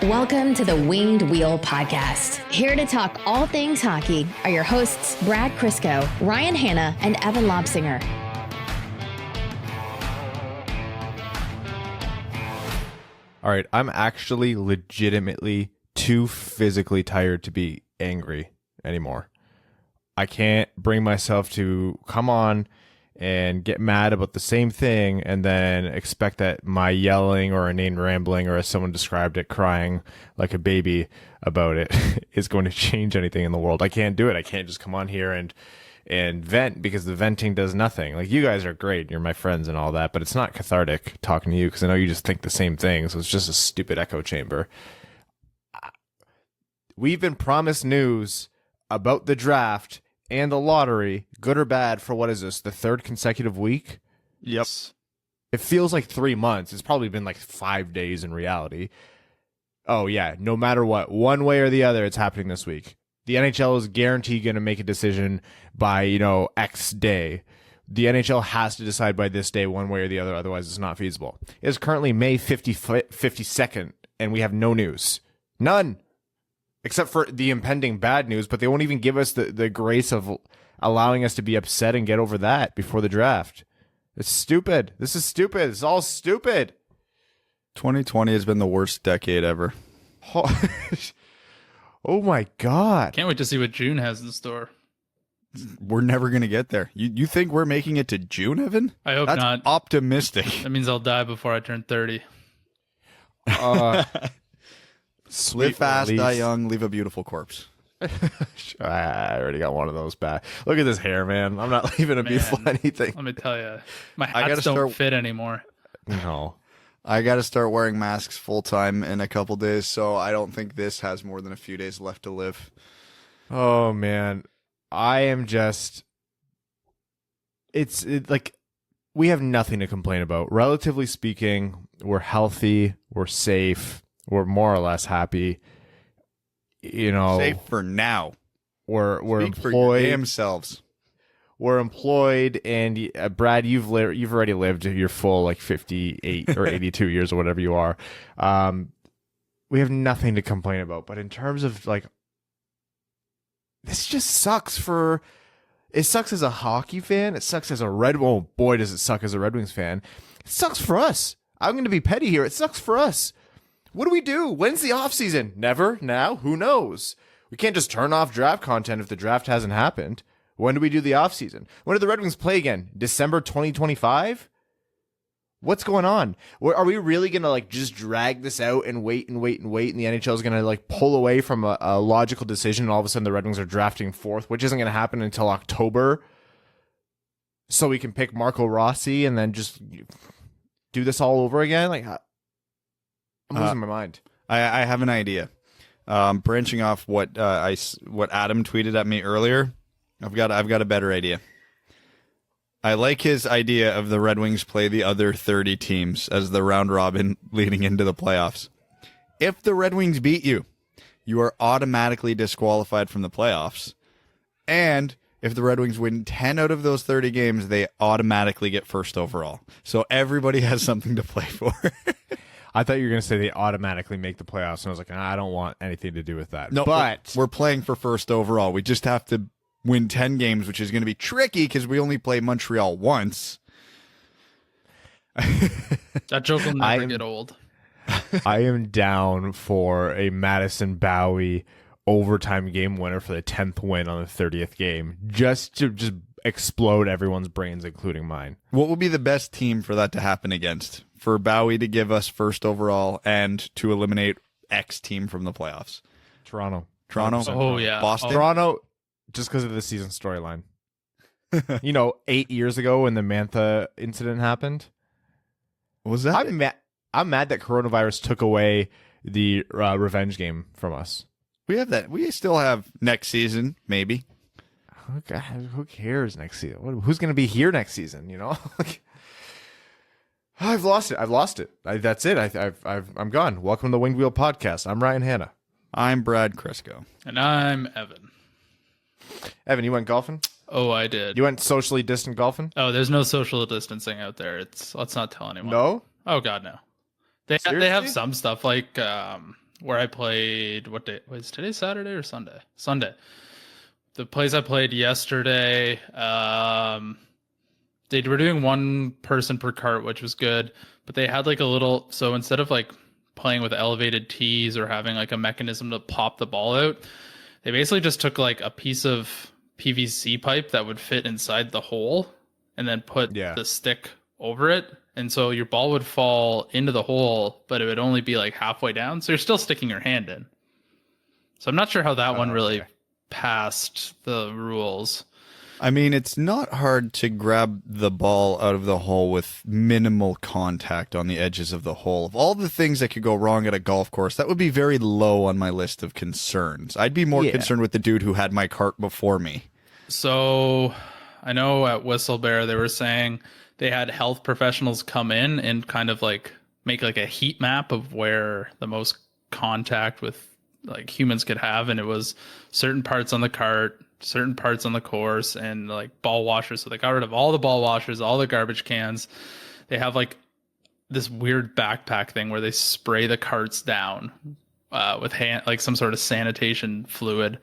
Welcome to the Winged Wheel Podcast. Here to talk all things hockey are your hosts, Brad Crisco, Ryan Hanna, and Evan Lobsinger. All right, I'm actually legitimately too physically tired to be angry anymore. I can't bring myself to come on and get mad about the same thing and then expect that my yelling or inane rambling, or as someone described it, crying like a baby about it is going to change anything in the world. I can't do it. I can't just come on here and vent, because the venting does nothing. Like, you guys are great, you're my friends and all that, but it's not cathartic talking to you because I know you just think the same thing, so it's just a stupid echo chamber. We've been promised news about the draft and the lottery, good or bad, for what is this, the third consecutive week? Yep. It feels like 3 months. It's probably been like 5 days in reality. Oh, yeah, no matter what, one way or the other, it's happening this week. The NHL is guaranteed going to make a decision by, X day. The NHL has to decide by this day one way or the other, otherwise it's not feasible. It is currently May 52nd, and we have no news. None. Except for the impending bad news, but they won't even give us the grace of allowing us to be upset and get over that before the draft. It's stupid. This is stupid. It's all stupid. 2020 has been the worst decade ever. Oh my God. Can't wait to see what June has in store. We're never going to get there. You think we're making it to June, Evan? I hope That's not. Optimistic. That means I'll die before I turn 30. Live fast, die young, leave a beautiful corpse. I already got one of those back. Look at this hair, man. I'm not leaving a beautiful anything. Let me tell you, my hats don't fit anymore. No. I got to start wearing masks full time in a couple days, so I don't think this has more than a few days left to live. Oh, man. I am just... It's like, we have nothing to complain about. Relatively speaking, we're healthy, we're safe, we're more or less happy. Safe for now. We're Speak employed. for your damn selves. We're employed, and Brad, you've already lived your full 58 or 82 years or whatever you are. We have nothing to complain about. But in terms of this just sucks it sucks as a hockey fan. It sucks as a boy, does it suck as a Red Wings fan. It sucks for us. I'm going to be petty here. It sucks for us. What do? When's the off season? Never. Now? Who knows? We can't just turn off draft content if the draft hasn't happened. When do we do the off season? When do the Red Wings play again? December 2025? What's going on? Are we really going to just drag this out and wait, and the NHL is going to pull away from a logical decision, and all of a sudden the Red Wings are drafting fourth, which isn't going to happen until October, so we can pick Marco Rossi and then just do this all over again? I'm losing my mind. I have an idea. Branching off what Adam tweeted at me earlier, I've got a better idea. I like his idea of the Red Wings play the other 30 teams as the round robin leading into the playoffs. If the Red Wings beat you, you are automatically disqualified from the playoffs. And if the Red Wings win 10 out of those 30 games, they automatically get first overall. So everybody has something to play for. I thought you were going to say they automatically make the playoffs, and I was like, I don't want anything to do with that. No, but we're playing for first overall. We just have to win 10 games, which is going to be tricky because we only play Montreal once. That joke will never get old. I am down for a Madison Bowie overtime game winner for the 10th win on the 30th game, just to explode everyone's brains, including mine. What would be the best team for that to happen against? For Bowie to give us first overall and to eliminate X team from the playoffs? Toronto. Oh, yeah. Boston? Toronto, just because of the season storyline. 8 years ago when the Mantha incident happened. What was that? I'm mad that coronavirus took away the revenge game from us. We have that. We still have next season, maybe. Okay, who cares next season? Who's going to be here next season? I've lost it. That's it. I'm gone. Welcome to the Winged Wheel Podcast. I'm Ryan Hanna. I'm Brad Crisco. And I'm Evan. Evan, you went golfing? Oh, I did. You went socially distant golfing? Oh, there's no social distancing out there. Let's not tell anyone. No? Oh God, no. They have some stuff like where I played. What day was today? Saturday or Sunday? Sunday. The place I played yesterday, they were doing one person per cart, which was good, but they had like a little, so instead of like playing with elevated tees or having like a mechanism to pop the ball out, they basically just took like a piece of PVC pipe that would fit inside the hole and then put the stick over it. And so your ball would fall into the hole, but it would only be like halfway down. So you're still sticking your hand in. So I'm not sure how that one really passed the rules. I mean, it's not hard to grab the ball out of the hole with minimal contact on the edges of the hole. Of all the things that could go wrong at a golf course, that would be very low on my list of concerns. I'd be more concerned with the dude who had my cart before me. So I know at Whistlebear they were saying they had health professionals come in and kind of like make like a heat map of where the most contact with like humans could have, and it was certain parts on the cart, certain parts on the course, and like ball washers. So they got rid of all the ball washers, all the garbage cans. They have like this weird backpack thing where they spray the carts down with hand, like some sort of sanitation fluid.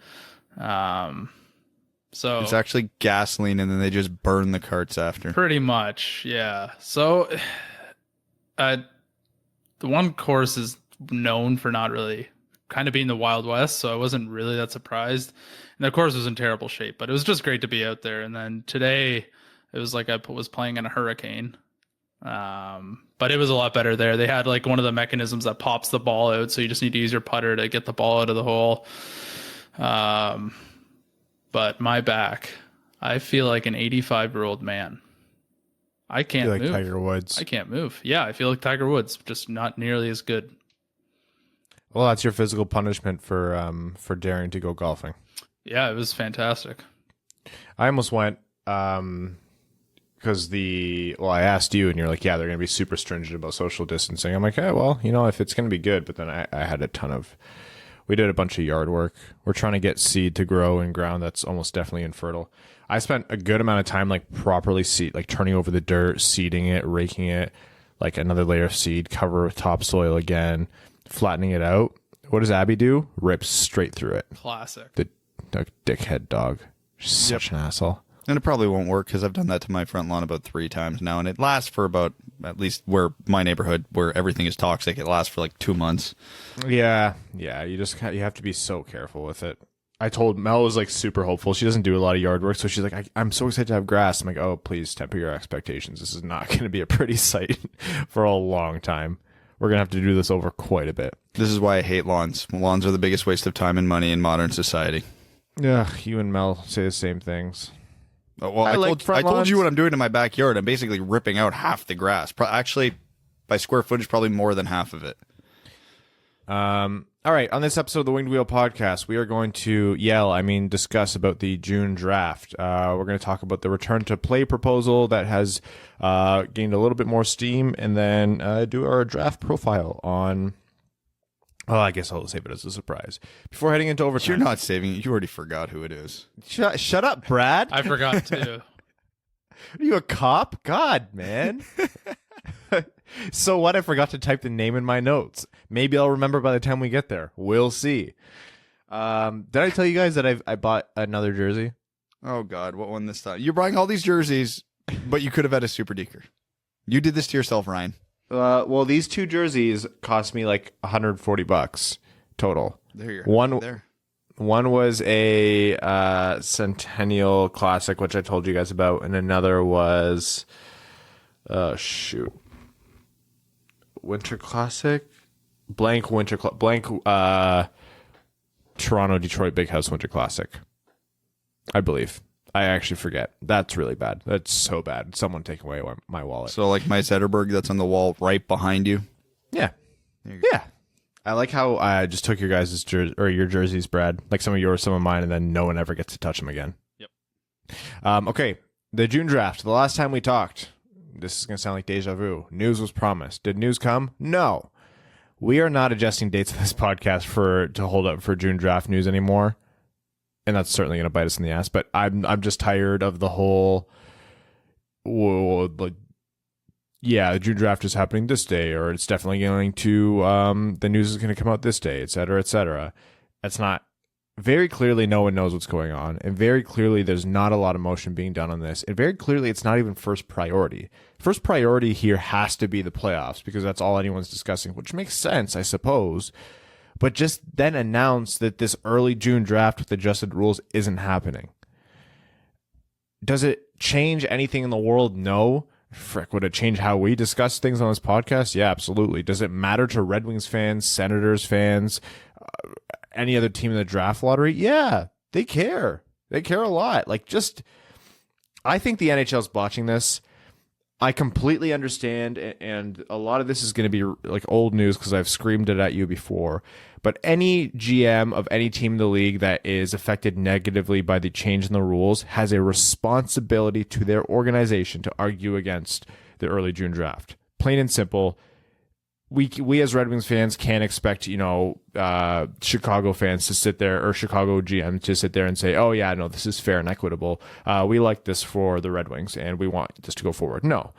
So it's actually gasoline, and then they just burn the carts after. Pretty much, yeah. So the one course is known for not really kind of being the Wild West, so I wasn't really that surprised. And the course was in terrible shape, but it was just great to be out there. And then today, it was like I was playing in a hurricane, but it was a lot better there. They had like one of the mechanisms that pops the ball out, so you just need to use your putter to get the ball out of the hole. But my back, I feel like an 85-year-old man. I can't move. Tiger Woods. I can't move. Yeah, I feel like Tiger Woods, just not nearly as good. Well, that's your physical punishment for daring to go golfing. Yeah, it was fantastic. I almost went because I asked you and you're like, yeah, they're going to be super stringent about social distancing. I'm like, hey, well, if it's going to be good. But then I had we did a bunch of yard work. We're trying to get seed to grow in ground that's almost definitely infertile. I spent a good amount of time like properly turning over the dirt, seeding it, raking it, like another layer of seed, cover with topsoil again, flattening it out. What does Abby do? Rips straight through it. Classic. The dickhead dog. Such an asshole. And it probably won't work because I've done that to my front lawn about 3 times now, and it lasts for about, at least where my neighborhood, where everything is toxic, it lasts for like 2 months. Yeah. You have to be so careful with it. I told Mel was like super hopeful. She doesn't do a lot of yard work, so she's like, I'm so excited to have grass. I'm like, oh, please temper your expectations. This is not going to be a pretty sight for a long time. We're going to have to do this over quite a bit. This is why I hate lawns. Lawns are the biggest waste of time and money in modern society. Yeah, you and Mel say the same things. Oh, well, I told you what I'm doing in my backyard. I'm basically ripping out half the grass. Actually, by square footage, probably more than half of it. All right, on this episode of the Winged Wheel Podcast, we are going to discuss about the June draft. We're going to talk about the return to play proposal that has gained a little bit more steam, and then do our draft profile on... Well, I guess I'll save it as a surprise. Before heading into overtime... You're not saving it. You already forgot who it is. Shut up, Brad. I forgot too. Are you a cop? God, man. So what? I forgot to type the name in my notes. Maybe I'll remember by the time we get there. We'll see. Did I tell you guys that I bought another jersey? Oh, God. What one this time? You're buying all these jerseys, but you could have had a Super Deker. You did this to yourself, Ryan. Well, these 2 jerseys cost me like $140 total. There you go. One was a Centennial Classic, which I told you guys about, and another was Winter Classic, Toronto Detroit Big House Winter Classic, I believe. I actually forget. That's really bad. That's so bad. Someone take away my wallet. So like my Zetterberg that's on the wall right behind you. Yeah. Yeah. I like how I just took your guys' your jerseys, Brad. Like some of yours, some of mine, and then no one ever gets to touch them again. Yep. Okay. The June draft. The last time we talked, this is going to sound like deja vu. News was promised. Did news come? No. We are not adjusting dates of this podcast to hold up for June draft news anymore. And that's certainly going to bite us in the ass. But I'm just tired of the whole yeah, the June draft is happening this day, or it's definitely going to, the news is going to come out this day, et cetera, et cetera. That's not, very clearly no one knows what's going on, and very clearly there's not a lot of motion being done on this, and very clearly it's not even first priority. First priority here has to be the playoffs, because that's all anyone's discussing, which makes sense, I suppose, but just then announce that this early June draft with adjusted rules isn't happening. Does it change anything in the world? No. Frick, would it change how we discuss things on this podcast? Yeah, absolutely. Does it matter to Red Wings fans, Senators fans, any other team in the draft lottery? Yeah, they care. They care a lot. I think the NHL's botching this. I completely understand, and a lot of this is going to be like old news because I've screamed it at you before. But any GM of any team in the league that is affected negatively by the change in the rules has a responsibility to their organization to argue against the early June draft. Plain and simple. We as Red Wings fans can't expect, Chicago fans to sit there, or Chicago GM to sit there and say, oh yeah, no, this is fair and equitable. We like this for the Red Wings and we want this to go forward. No.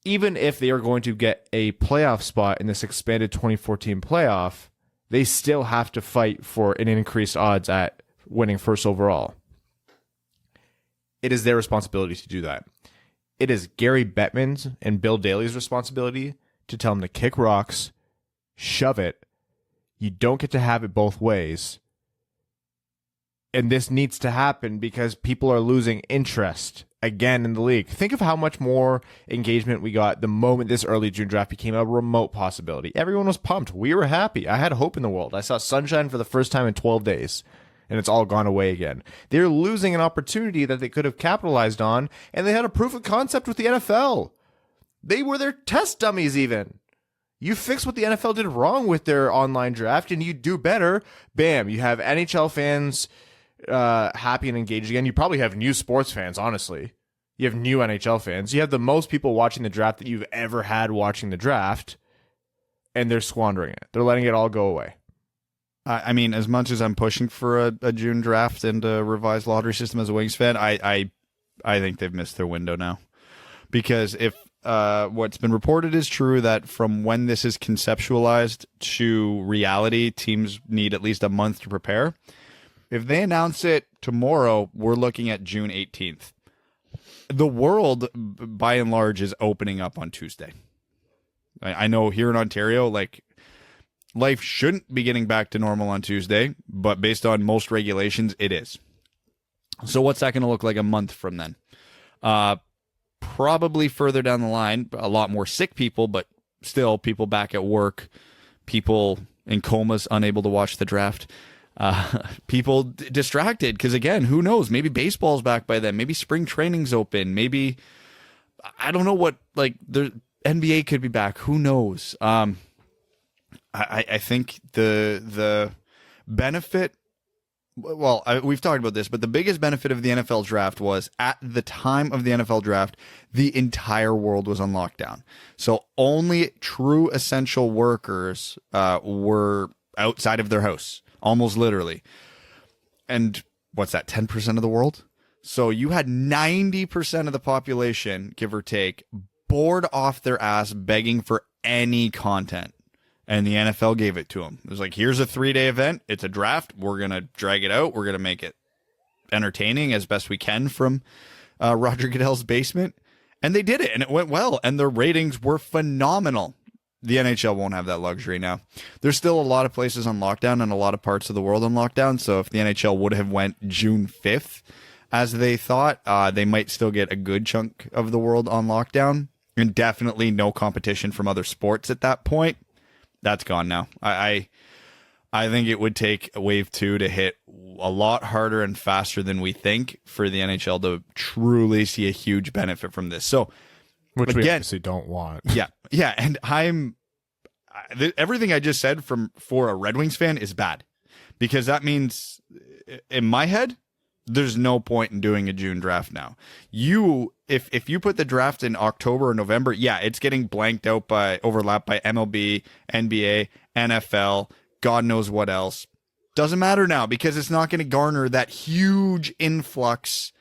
Even if they are going to get a playoff spot in this expanded 2014 playoff, they still have to fight for an increased odds at winning first overall. It is their responsibility to do that. It is Gary Bettman's and Bill Daly's responsibility to tell them to kick rocks, shove it. You don't get to have it both ways. And this needs to happen because people are losing interest again in the league. Think of how much more engagement we got the moment this early June draft became a remote possibility. Everyone was pumped. We were happy. I had hope in the world. I saw sunshine for the first time in 12 days, and it's all gone away again. They're losing an opportunity that they could have capitalized on, and they had a proof of concept with the NFL. They were their test dummies even. You fix what the NFL did wrong with their online draft, and you do better. Bam, you have NHL fans happy and engaged again. You probably have new sports fans, honestly. You have new NHL fans. You have the most people watching the draft that you've ever had watching the draft, and they're squandering it. They're letting it all go away. I mean, as much as I'm pushing for a June draft and a revised lottery system as a Wings fan, I think they've missed their window now. Because if what's been reported is true, that from when this is conceptualized to reality, teams need at least a month to prepare. If they announce it tomorrow, we're looking at June 18th. The world, by and large, is opening up on Tuesday. I know here in Ontario, life shouldn't be getting back to normal on Tuesday, but based on most regulations, it is. So what's that going to look like a month from then? Probably further down the line, a lot more sick people, but still people back at work, people in comas unable to watch the draft, people distracted because, again, who knows? Maybe baseball's back by then. Maybe spring training's open. Maybe, I don't know what, the NBA could be back. Who knows? I think the benefit, we've talked about this, but the biggest benefit of the NFL draft was at the time of the NFL draft, the entire world was on lockdown. So only true essential workers were outside of their house, almost literally. And what's that, 10% of the world? So you had 90% of the population, give or take, bored off their ass begging for any content. And the NFL gave it to them. It was like, here's a 3-day event. It's a draft. We're going to drag it out. We're going to make it entertaining as best we can from Roger Goodell's basement. And they did it, and it went well. And their ratings were phenomenal. The NHL won't have that luxury now. There's still a lot of places on lockdown and a lot of parts of the world on lockdown. So if the NHL would have went June 5th, as they thought, they might still get a good chunk of the world on lockdown. And definitely no competition from other sports at that point. That's gone now. I think it would take wave 2 to hit a lot harder and faster than we think for the NHL to truly see a huge benefit from this. So, which again, we obviously don't want. Yeah, and everything I just said for a Red Wings fan is bad, because that means in my head there's no point in doing a June draft now. If you put the draft in October or November, yeah, it's getting overlapped by MLB, NBA, NFL, God knows what else. Doesn't matter now, because it's not going to garner that huge influx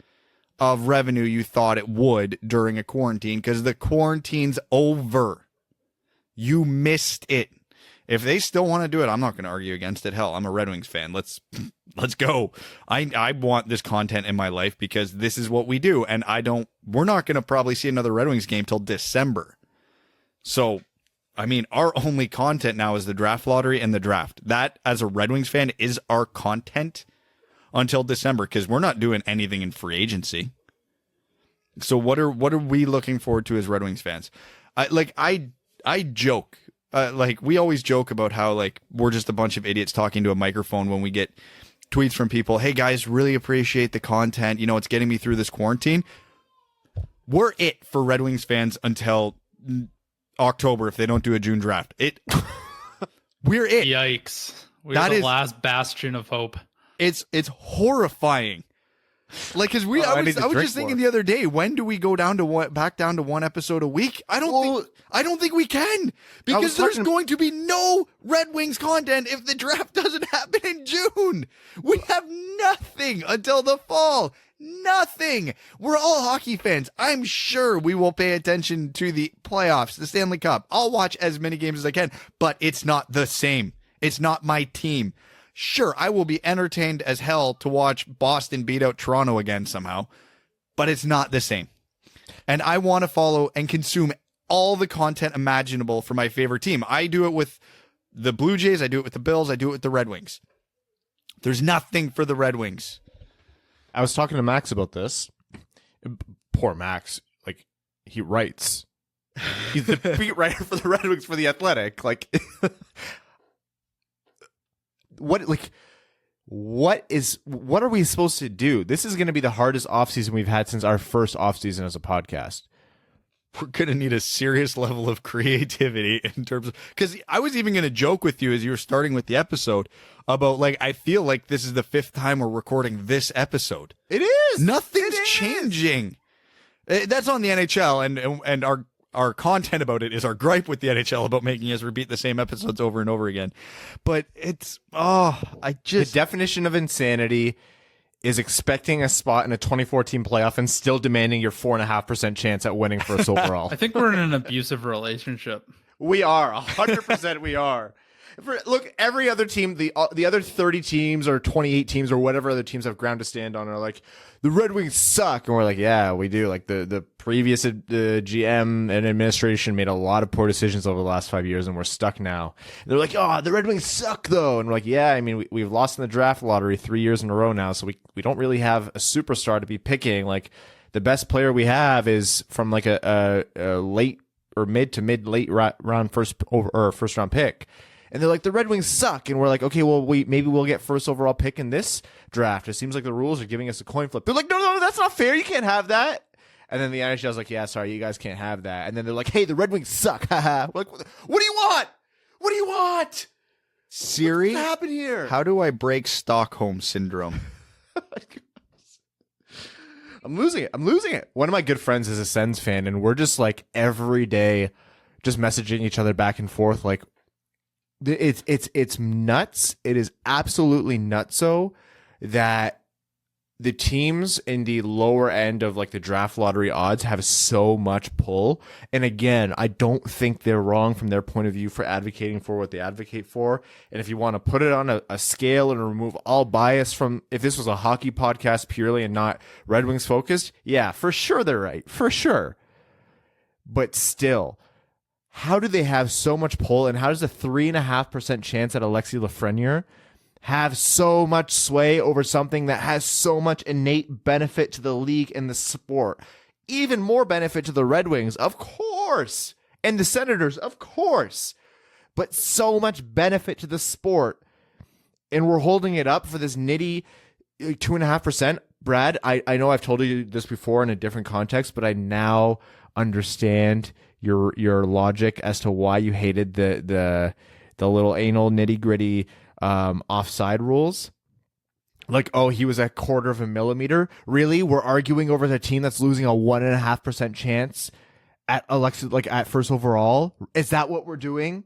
of revenue you thought it would during a quarantine, because the quarantine's over. You missed it. If they still want to do it, I'm not going to argue against it. Hell, I'm a Red Wings fan. Let's go. I want this content in my life because this is what we do. And we're not going to probably see another Red Wings game till December. So, I mean, our only content now is the draft lottery and the draft. That, as a Red Wings fan, is our content until December, because we're not doing anything in free agency. So what are we looking forward to as Red Wings fans? I joke. Like, we always joke about how, like, we're just a bunch of idiots talking to a microphone when we get tweets from people. Hey, guys, really appreciate the content. You know, it's getting me through this quarantine. We're it for Red Wings fans until October if they don't do a June draft. We're it. Yikes. We're the last bastion of hope. It's horrifying. Like, because I was just thinking the other day, when do we go back down to one episode a week? I don't think we can, because there's going to be no Red Wings content if the draft doesn't happen in June. We have nothing until the fall. Nothing. We're all hockey fans. I'm sure we will pay attention to the playoffs, the Stanley Cup. I'll watch as many games as I can, but it's not the same. It's not my team. Sure, I will be entertained as hell to watch Boston beat out Toronto again somehow, but it's not the same. And I want to follow and consume all the content imaginable for my favorite team. I do it with the Blue Jays, I do it with the Bills, I do it with the Red Wings. There's nothing for the Red Wings. I was talking to Max about this. Poor Max. Like, he writes. He's the beat writer for the Red Wings for The Athletic. Like... What are we supposed to do? This is going to be the hardest offseason we've had since our first offseason as a podcast. We're going to need a serious level of creativity in terms of, because I was even going to joke with you as you were starting with the episode about, like, I feel like this is the 5th time we're recording this episode. It is. Nothing's changing. That's on the NHL, and our content about it is our gripe with the NHL about making us repeat the same episodes over and over again. But it's, the definition of insanity is expecting a spot in a 2014 playoff and still demanding your 4.5% chance at winning first overall. I think we're in an abusive relationship. We are 100%. We are. Look, every other team, the other 30 teams or 28 teams or whatever other teams have ground to stand on are like, the Red Wings suck. And we're like, yeah, we do. Like, the previous GM and administration made a lot of poor decisions over the last 5 years, and we're stuck now. And they're like, oh, the Red Wings suck, though. And we're like, yeah, I mean, we've lost in the draft lottery 3 years in a row now, so we don't really have a superstar to be picking. Like, the best player we have is from, like, a late or mid to mid-late round first round pick. And they're like, the Red Wings suck. And we're like, okay, well, maybe we'll get first overall pick in this draft. It seems like the rules are giving us a coin flip. They're like, no, that's not fair. You can't have that. And then the NHL's like, yeah, sorry, you guys can't have that. And then they're like, hey, the Red Wings suck. We're like, what do you want? What do you want? Siri, what happened here? How do I break Stockholm Syndrome? I'm losing it. One of my good friends is a Sens fan, and we're just like every day just messaging each other back and forth like, it's nuts. It is absolutely nutso that the teams in the lower end of like the draft lottery odds have so much pull. And again, I don't think they're wrong from their point of view for advocating for what they advocate for. And if you want to put it on a scale and remove all bias from, if this was a hockey podcast purely and not Red Wings focused, yeah, for sure they're right. For sure. But still, how do they have so much pull, and how does a 3.5% chance at Alexis Lafreniere have so much sway over something that has so much innate benefit to the league and the sport? Even more benefit to the Red Wings, of course, and the Senators, of course, but so much benefit to the sport. And we're holding it up for this nitty 2.5%. Brad, I know I've told you this before in a different context, but I now understand your logic as to why you hated the little anal nitty gritty offside rules. Like, oh, he was a 1/4 millimeter. Really? We're arguing over the team that's losing a 1.5% chance at Alexis, like at first overall. Is that what we're doing?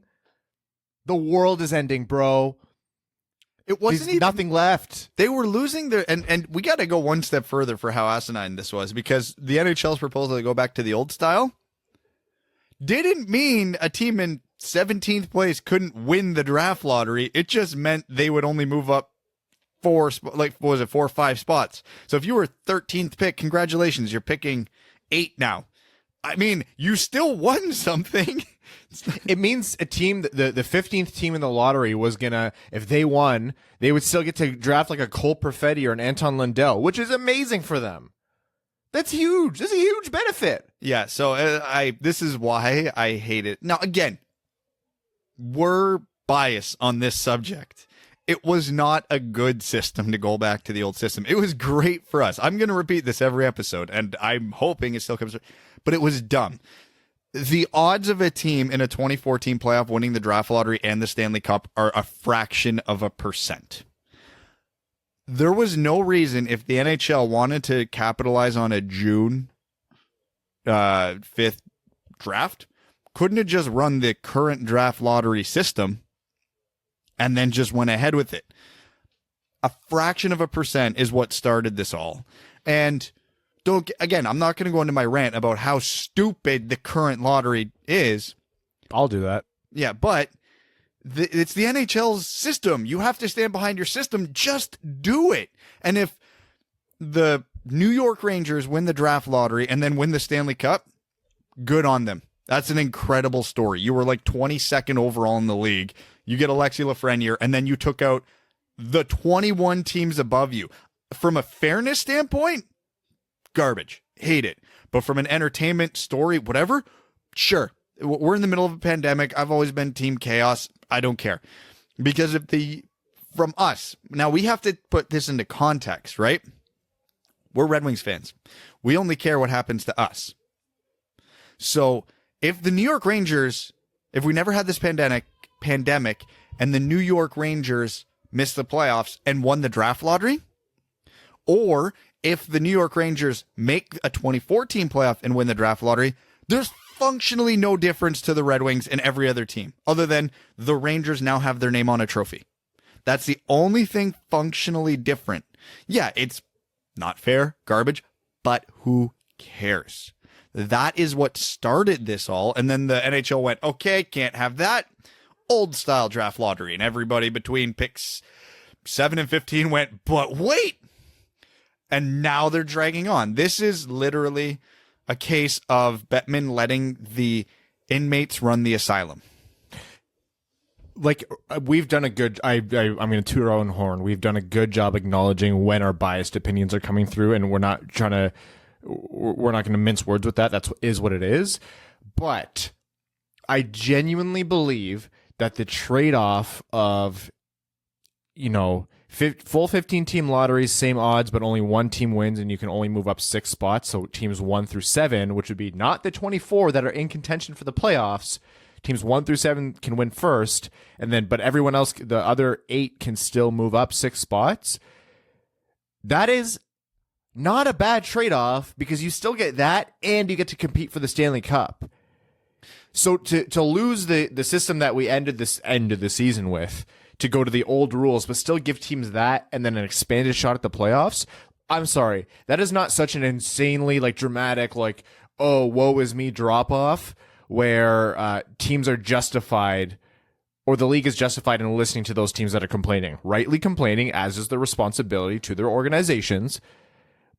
The world is ending, bro. It wasn't There's even nothing left. They were losing their and we got to go one step further for how asinine this was, because the NHL's proposal to go back to the old style didn't mean a team in 17th place couldn't win the draft lottery. It just meant they would only move up 4 or 5 spots. So if you were 13th pick, congratulations, you're picking 8 now. I mean, you still won something. It means a team, the 15th team in the lottery was gonna, if they won, they would still get to draft like a Cole Perfetti or an Anton Lundell, which is amazing for them. That's huge. That's a huge benefit. Yeah, so this is why I hate it. Now, again, we're biased on this subject. It was not a good system to go back to the old system. It was great for us. I'm going to repeat this every episode, and I'm hoping it still comes, but it was dumb. The odds of a team in a 2014 playoff winning the draft lottery and the Stanley Cup are a fraction of a percent. There was no reason, if the NHL wanted to capitalize on a June 5th draft, couldn't it just run the current draft lottery system and then just went ahead with it? A fraction of a percent is what started this all. And again, I'm not going to go into my rant about how stupid the current lottery is. I'll do that. Yeah, but it's the NHL's system. You have to stand behind your system. Just do it. And if the New York Rangers win the draft lottery and then win the Stanley Cup, good on them. That's an incredible story. You were like 22nd overall in the league. You get Alexis Lafreniere, and then you took out the 21 teams above you. From a fairness standpoint, garbage. Hate it. But from an entertainment story, whatever, sure. We're in the middle of a pandemic. I've always been team chaos. I don't care. Because from us, now we have to put this into context, right? We're Red Wings fans. We only care what happens to us. So if the New York Rangers, if we never had this pandemic and the New York Rangers missed the playoffs and won the draft lottery, or if the New York Rangers make a 2014 playoff and win the draft lottery, there's functionally no difference to the Red Wings and every other team, other than the Rangers now have their name on a trophy. That's the only thing functionally different. Yeah, it's not fair, garbage, but who cares? That is what started this all. And then the NHL went, okay, can't have that. Old style draft lottery. And everybody between picks 7 and 15 went, but wait. And now they're dragging on. This is literally a case of Bettman letting the inmates run the asylum. Like, we've done a good, I'm going to toot our own horn. We've done a good job acknowledging when our biased opinions are coming through, and we're not going to mince words with that. That's what it is. But I genuinely believe that the trade-off of, full 15-team lotteries, same odds, but only one team wins, and you can only move up 6 spots. So teams 1 through 7, which would be not the 24 that are in contention for the playoffs. Teams 1 through 7 can win first, but everyone else, the other 8, can still move up 6 spots. That is not a bad trade-off, because you still get that, and you get to compete for the Stanley Cup. So to lose the system that we ended the season with, to go to the old rules, but still give teams that and then an expanded shot at the playoffs, I'm sorry. That is not such an insanely dramatic, oh, woe is me drop-off, where teams are justified, or the league is justified in listening to those teams that are complaining. Rightly complaining, as is their responsibility to their organizations.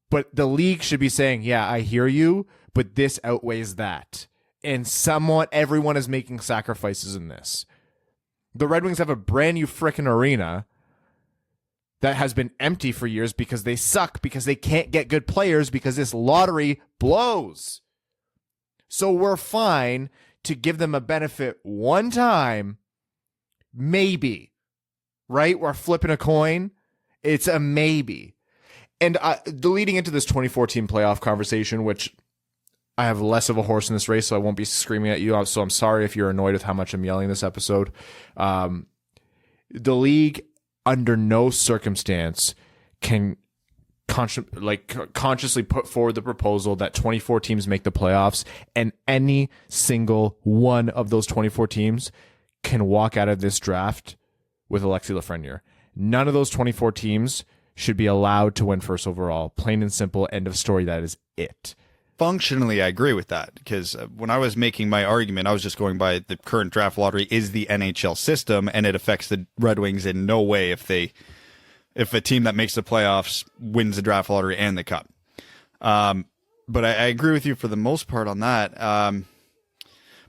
But the league should be saying, yeah, I hear you, but this outweighs that. And somewhat everyone is making sacrifices in this. The Red Wings have a brand new frickin' arena that has been empty for years because they suck, because they can't get good players, because this lottery blows. So we're fine to give them a benefit one time, maybe, right? We're flipping a coin. It's a maybe. And leading into this 2014 playoff conversation, which I have less of a horse in this race, so I won't be screaming at you. So I'm sorry if you're annoyed with how much I'm yelling this episode. The league, under no circumstance, can consciously put forward the proposal that 24 teams make the playoffs, and any single one of those 24 teams can walk out of this draft with Alexis Lafreniere. None of those 24 teams should be allowed to win first overall. Plain and simple, end of story. That is it. Functionally, I agree with that, because when I was making my argument, I was just going by the current draft lottery is the NHL system, and it affects the Red Wings in no way if a team that makes the playoffs wins the draft lottery and the cup. But I agree with you for the most part on that.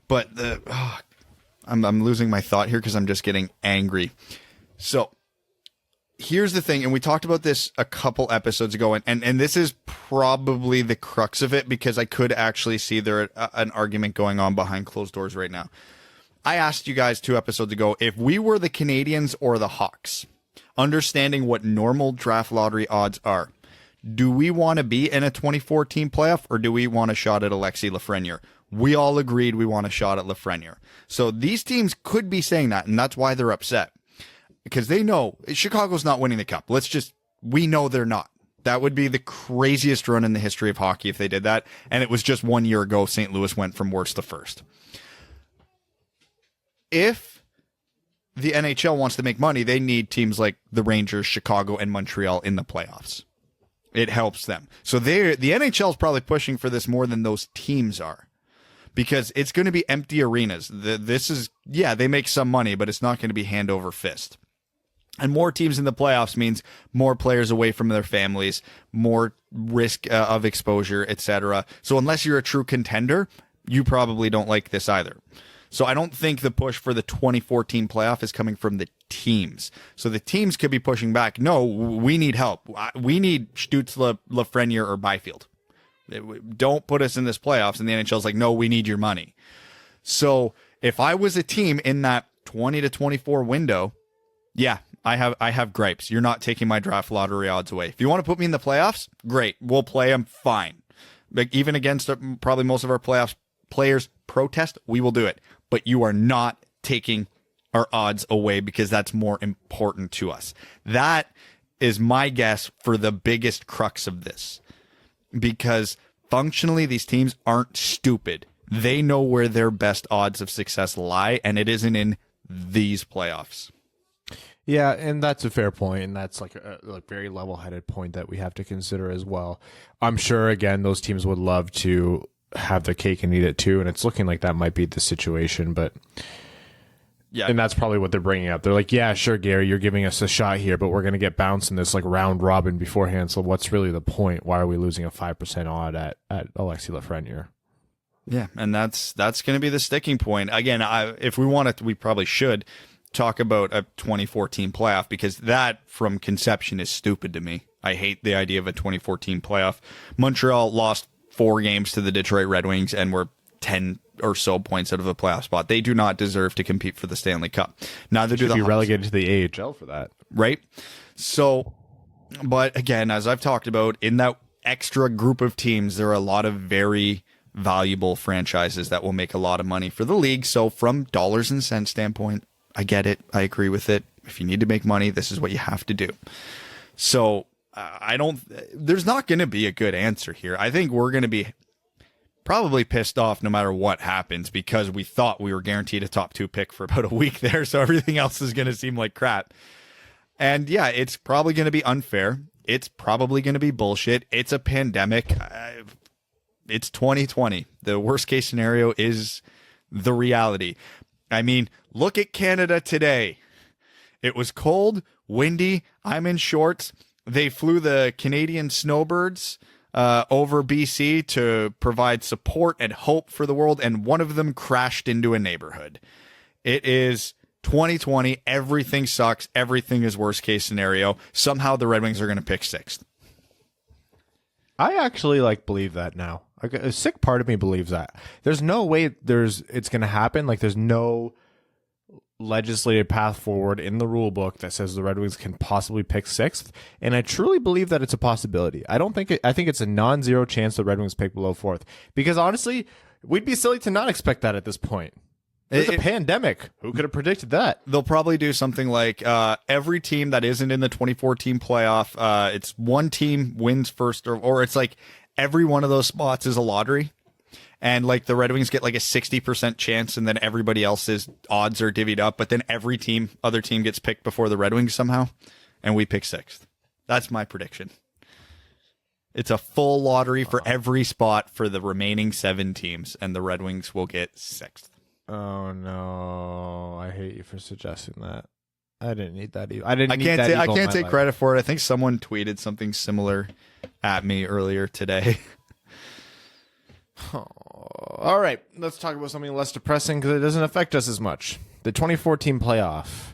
But I'm losing my thought here because I'm just getting angry. So here's the thing, and we talked about this a couple episodes ago, and this is probably the crux of it, because I could actually see there an argument going on behind closed doors right now. I asked you guys 2 episodes ago, if we were the Canadians or the Hawks, understanding what normal draft lottery odds are, do we want to be in a 24-team playoff, or do we want a shot at Alexis Lafreniere? We all agreed we want a shot at Lafreniere. So these teams could be saying that, and that's why they're upset. Because they know Chicago's not winning the cup. We know they're not. That would be the craziest run in the history of hockey if they did that. And it was just 1 year ago, St. Louis went from worst to first. If the NHL wants to make money, they need teams like the Rangers, Chicago, and Montreal in the playoffs. It helps them. So the NHL is probably pushing for this more than those teams are, because it's going to be empty arenas. They make some money, but it's not going to be hand over fist. And more teams in the playoffs means more players away from their families, more risk of exposure, etc. So unless you're a true contender, you probably don't like this either. So I don't think the push for the 2014 playoff is coming from the teams. So the teams could be pushing back. No, we need help. We need Stützle, Lafreniere, or Byfield. Don't put us in this playoffs. And the NHL's like, no, we need your money. So if I was a team in that 20 to 24 window, yeah, I have gripes. You're not taking my draft lottery odds away. If you want to put me in the playoffs, great. We'll play them, fine. Like, even against probably most of our playoffs players protest, we will do it. But you are not taking our odds away, because that's more important to us. That is my guess for the biggest crux of this. Because functionally, these teams aren't stupid. They know where their best odds of success lie, and it isn't in these playoffs. Yeah, and that's a fair point, and that's like a very level-headed point that we have to consider as well. I'm sure, again, those teams would love to have their cake and eat it too, and it's looking like that might be the situation, but yeah, and that's probably what they're bringing up. They're like, yeah, sure, Gary, you're giving us a shot here, but we're going to get bounced in this like round robin beforehand, so what's really the point? Why are we losing a 5% odd at Alexis Lafreniere? Yeah, and that's going to be the sticking point. Again, if we want to, we probably should talk about a 2014 playoff, because that from conception is stupid to me. I hate the idea of a 2014 playoff. Montreal lost 4 games to the Detroit Red Wings and were 10 or so points out of a playoff spot. They do not deserve to compete for the Stanley Cup. Neither do the Hawks. Relegated to the AHL for that. Right? So, but again, as I've talked about, in that extra group of teams, there are a lot of very valuable franchises that will make a lot of money for the league. So from dollars and cents standpoint, I get it. I agree with it. If you need to make money, this is what you have to do. So there's not going to be a good answer here. I think we're going to be probably pissed off no matter what happens, because we thought we were guaranteed a top 2 pick for about a week there. So everything else is going to seem like crap. And yeah, it's probably going to be unfair. It's probably going to be bullshit. It's a pandemic. It's 2020. The worst case scenario is the reality. I mean, look at Canada today. It was cold, windy. I'm in shorts. They flew the Canadian snowbirds over BC to provide support and hope for the world, and one of them crashed into a neighborhood. It is 2020. Everything sucks. Everything is worst case scenario. Somehow the Red Wings are going to pick 6th. I actually believe that now. A sick part of me believes that. There's no way it's going to happen. There's no legislative path forward in the rule book that says the Red Wings can possibly pick 6th, and I truly believe that it's a possibility. I think it's a non-zero chance the Red Wings pick below 4th, because honestly, we'd be silly to not expect that at this point. It's a pandemic. Who could have predicted that? They'll probably do something like every team that isn't in the 2014 playoff, it's one team wins first, or it's like every one of those spots is a lottery. and like the Red Wings get like a 60% chance, and then everybody else's odds are divvied up, but then other team gets picked before the Red Wings somehow, and we pick 6th. That's my prediction. It's a full lottery for every spot for the remaining 7 teams, and the Red Wings will get 6th. Oh no! I hate you for suggesting that. I didn't need that. I can't take credit for it. I think someone tweeted something similar at me earlier today. Oh, all right, let's talk about something less depressing because it doesn't affect us as much. The 2014 playoff.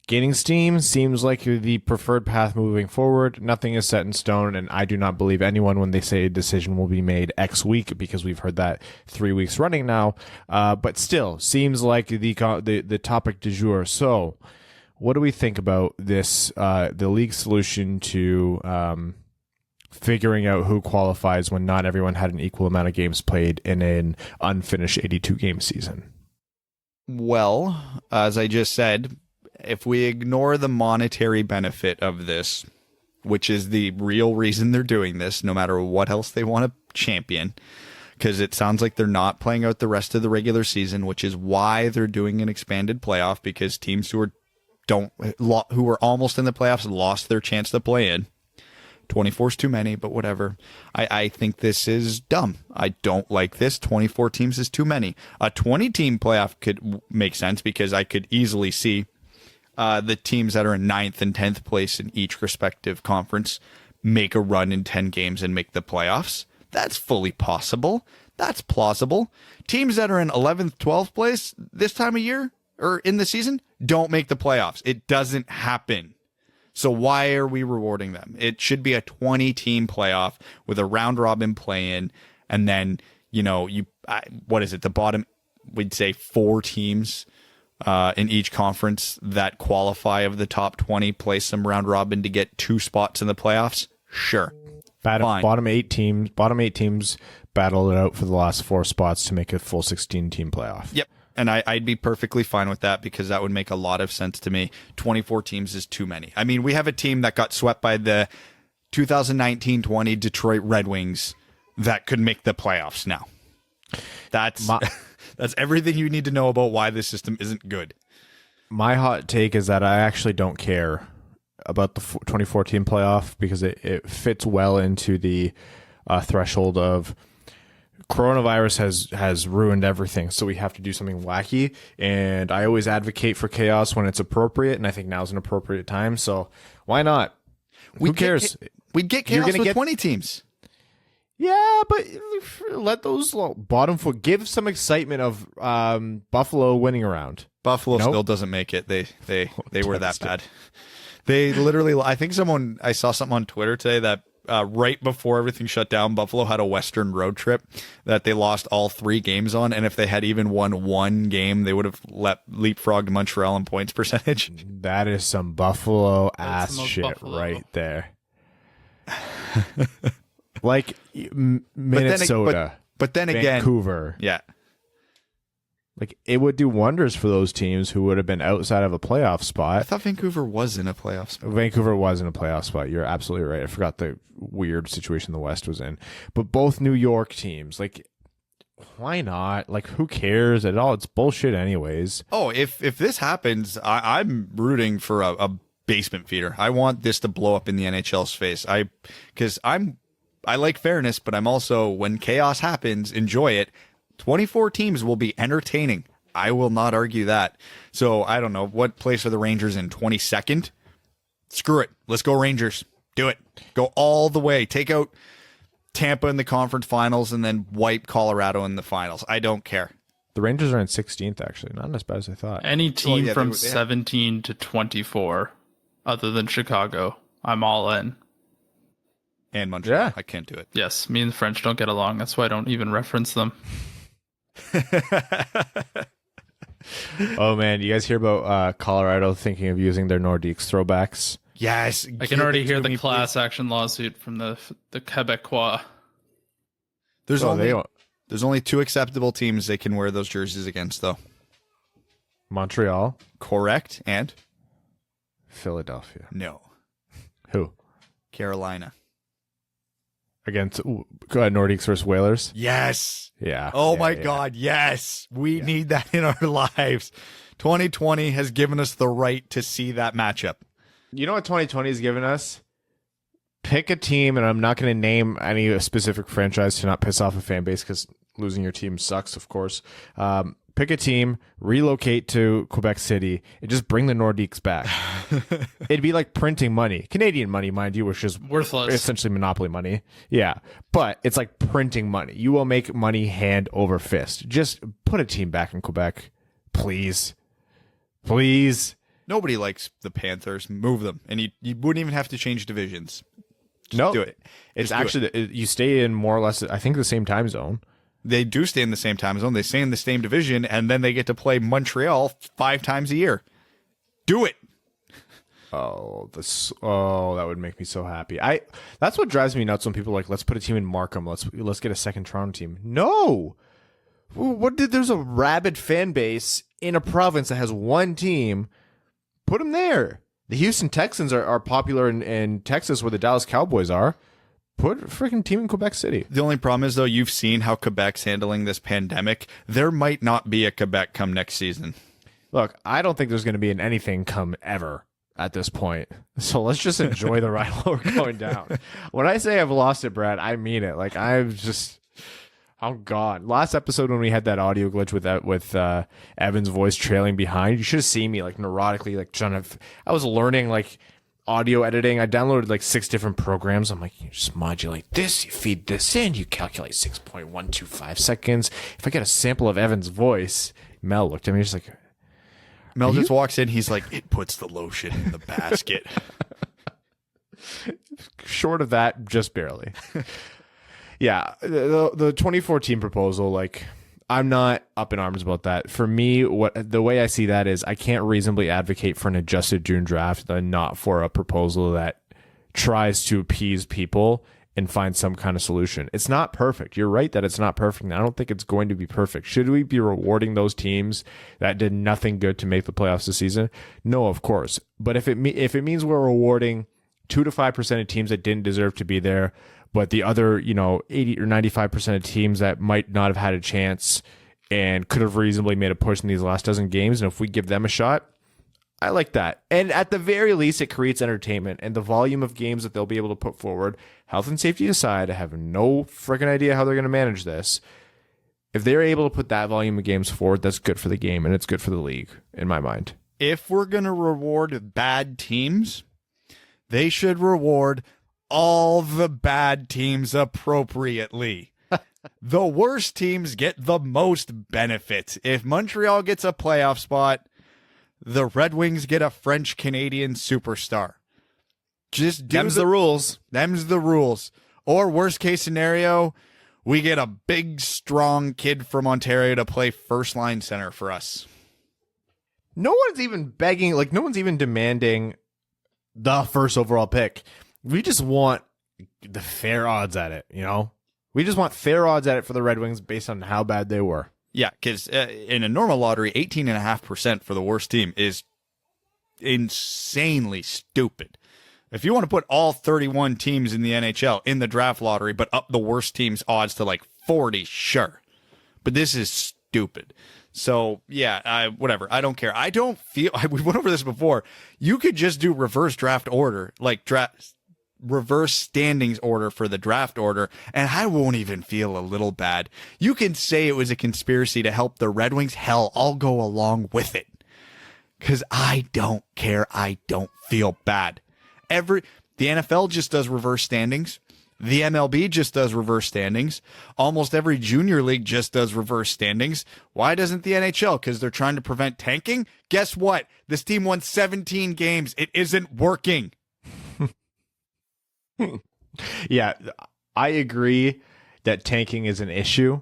Gaining steam seems like the preferred path moving forward. Nothing is set in stone, and I do not believe anyone when they say a decision will be made X week, because we've heard that 3 weeks running now. But still, seems like the topic du jour. So, what do we think about this? The league solution to figuring out who qualifies when not everyone had an equal amount of games played in an unfinished 82-game season. Well, as I just said, if we ignore the monetary benefit of this, which is the real reason they're doing this, no matter what else they want to champion, because it sounds like they're not playing out the rest of the regular season, which is why they're doing an expanded playoff, because teams who are almost in the playoffs lost their chance to play in. 24 is too many, but whatever. I think this is dumb. I don't like this. 24 teams is too many. A 20-team playoff could make sense, because I could easily see the teams that are in 9th and 10th place in each respective conference make a run in 10 games and make the playoffs. That's fully possible. That's plausible. Teams that are in 11th, 12th place this time of year or in the season don't make the playoffs. It doesn't happen. So why are we rewarding them? It should be a 20-team playoff with a round robin play-in, and then, what is it? The bottom, we'd say 4 teams in each conference that qualify of the top 20 play some round robin to get 2 spots in the playoffs. Sure. Fine. Bottom eight teams battle it out for the last 4 spots to make a full 16-team playoff. Yep. And I'd be perfectly fine with that, because that would make a lot of sense to me. 24 teams is too many. I mean, we have a team that got swept by the 2019-20 Detroit Red Wings that could make the playoffs now. That's everything you need to know about why this system isn't good. My hot take is that I actually don't care about the 2014 playoff, because it fits well into the threshold of coronavirus has ruined everything, so we have to do something wacky, and I always advocate for chaos when it's appropriate, and I think now's an appropriate time, so why not? Who cares? We'd get chaos with 20 teams. Yeah, but let those bottom foot give some excitement of Buffalo winning a round. Buffalo still doesn't make it. They were that bad. They literally, I saw something on Twitter today that right before everything shut down, Buffalo had a Western road trip that they lost all 3 games on, and if they had even won 1 game, they would have leapfrogged Montreal in points percentage. That is some Buffalo ass shit Buffalo. Right there. Like Minnesota, but then Vancouver. Again, yeah. Like, it would do wonders for those teams who would have been outside of a playoff spot. I thought Vancouver was in a playoff spot. Vancouver was in a playoff spot. You're absolutely right. I forgot the weird situation the West was in. But both New York teams, like, why not? Like, who cares at all? It's bullshit anyways. Oh, if this happens, I'm rooting for a basement feeder. I want this to blow up in the NHL's face. Because I like fairness, but I'm also, when chaos happens, enjoy it. 24 teams will be entertaining. I will not argue that. So, I don't know. What place are the Rangers in? 22nd? Screw it. Let's go Rangers. Do it. Go all the way. Take out Tampa in the conference finals and then wipe Colorado in the finals. I don't care. The Rangers are in 16th, actually. Not as bad as I thought. Any team from 17 to 24, other than Chicago, I'm all in. And Montreal. Yeah. I can't do it. Yes, me and the French don't get along. That's why I don't even reference them. Oh man, you guys hear about Colorado thinking of using their Nordiques throwbacks? Yes, I can already hear the class action lawsuit from the Quebecois. There's only 2 acceptable teams they can wear those jerseys against, though. Montreal, correct, and Philadelphia. No. Who? Carolina. against Nordiques versus Whalers. Yes. Yeah. Oh Yeah, my yeah. God. Yes. We need that in our lives. 2020 has given us the right to see that matchup. You know what 2020 has given us? Pick a team, and I'm not going to name any specific franchise to not piss off a fan base because losing your team sucks, of course. Pick a team, relocate to Quebec City, and just bring the Nordiques back. It'd be like printing money. Canadian money, mind you, which is Worthless. essentially monopoly money. Yeah, but it's like printing money. You will make money hand over fist. Just put a team back in Quebec, please. Please. Nobody likes the Panthers. Move them. And you wouldn't even have to change divisions. No, do it. It's Just do actually, you stay in more or less, I think, the same time zone. They do stay in the same time zone. They stay in the same division, and then they get to play Montreal 5 times a year. Do it. That would make me so happy. That's what drives me nuts when people are like, let's put a team in Markham. Let's get a second Toronto team. No. There's a rabid fan base in a province that has one team. Put them there. The Houston Texans are popular in Texas where the Dallas Cowboys are. Put a freaking team in Quebec City. The only problem is, though, you've seen how Quebec's handling this pandemic. There might not be a Quebec come next season. Look, I don't think there's going to be anything come ever at this point. So let's just enjoy the ride while we're going down. When I say I've lost it, Brad, I mean it. Like, I'm gone. Last episode when we had that audio glitch with Evan's voice trailing behind, you should have seen me like neurotically like trying to. I was learning like audio editing. I downloaded like 6 different programs. I'm like, you just modulate this, you feed this in, you calculate 6.125 seconds. If I get a sample of Evan's voice, Mel looked at me just like. Mel just walks in. He's like, it puts the lotion in the basket. Short of that, just barely. Yeah, the 2014 proposal, like, I'm not up in arms about that. For me, the way I see that is I can't reasonably advocate for an adjusted June draft and not for a proposal that tries to appease people and find some kind of solution. It's not perfect. You're right that it's not perfect. And I don't think it's going to be perfect. Should we be rewarding those teams that did nothing good to make the playoffs this season? No, of course. But if it means we're rewarding 2 to 5% of teams that didn't deserve to be there, but the other, 80 or 95% of teams that might not have had a chance and could have reasonably made a push in these last dozen games, and if we give them a shot, I like that. And at the very least, it creates entertainment and the volume of games that they'll be able to put forward. Health and safety aside, I have no freaking idea how they're going to manage this. If they're able to put that volume of games forward, that's good for the game and it's good for the league, in my mind. If we're going to reward bad teams, they should reward all the bad teams appropriately. The worst teams get the most benefit. If Montreal gets a playoff spot, the Red Wings get a French-Canadian superstar. Just do Them's the rules. Them's the rules. Or worst case scenario, we get a big, strong kid from Ontario to play first-line center for us. No one's even begging, like no one's even demanding the first overall pick. We just want the fair odds at it, We just want fair odds at it for the Red Wings based on how bad they were. Yeah, because in a normal lottery, 18.5% for the worst team is insanely stupid. If you want to put all 31 teams in the NHL in the draft lottery, but up the worst team's odds to like 40, sure. But this is stupid. So, yeah, whatever. I don't care. We went over this before. You could just do reverse draft order, like reverse standings order for the draft order, and I won't even feel a little bad. You can say it was a conspiracy to help the Red Wings. Hell, I'll go along with it. Because I don't care. I don't feel bad. The NFL just does reverse standings. The MLB just does reverse standings. Almost every junior league just does reverse standings. Why doesn't the NHL? Because they're trying to prevent tanking? Guess what? This team won 17 games. It isn't working. Yeah, I agree that tanking is an issue,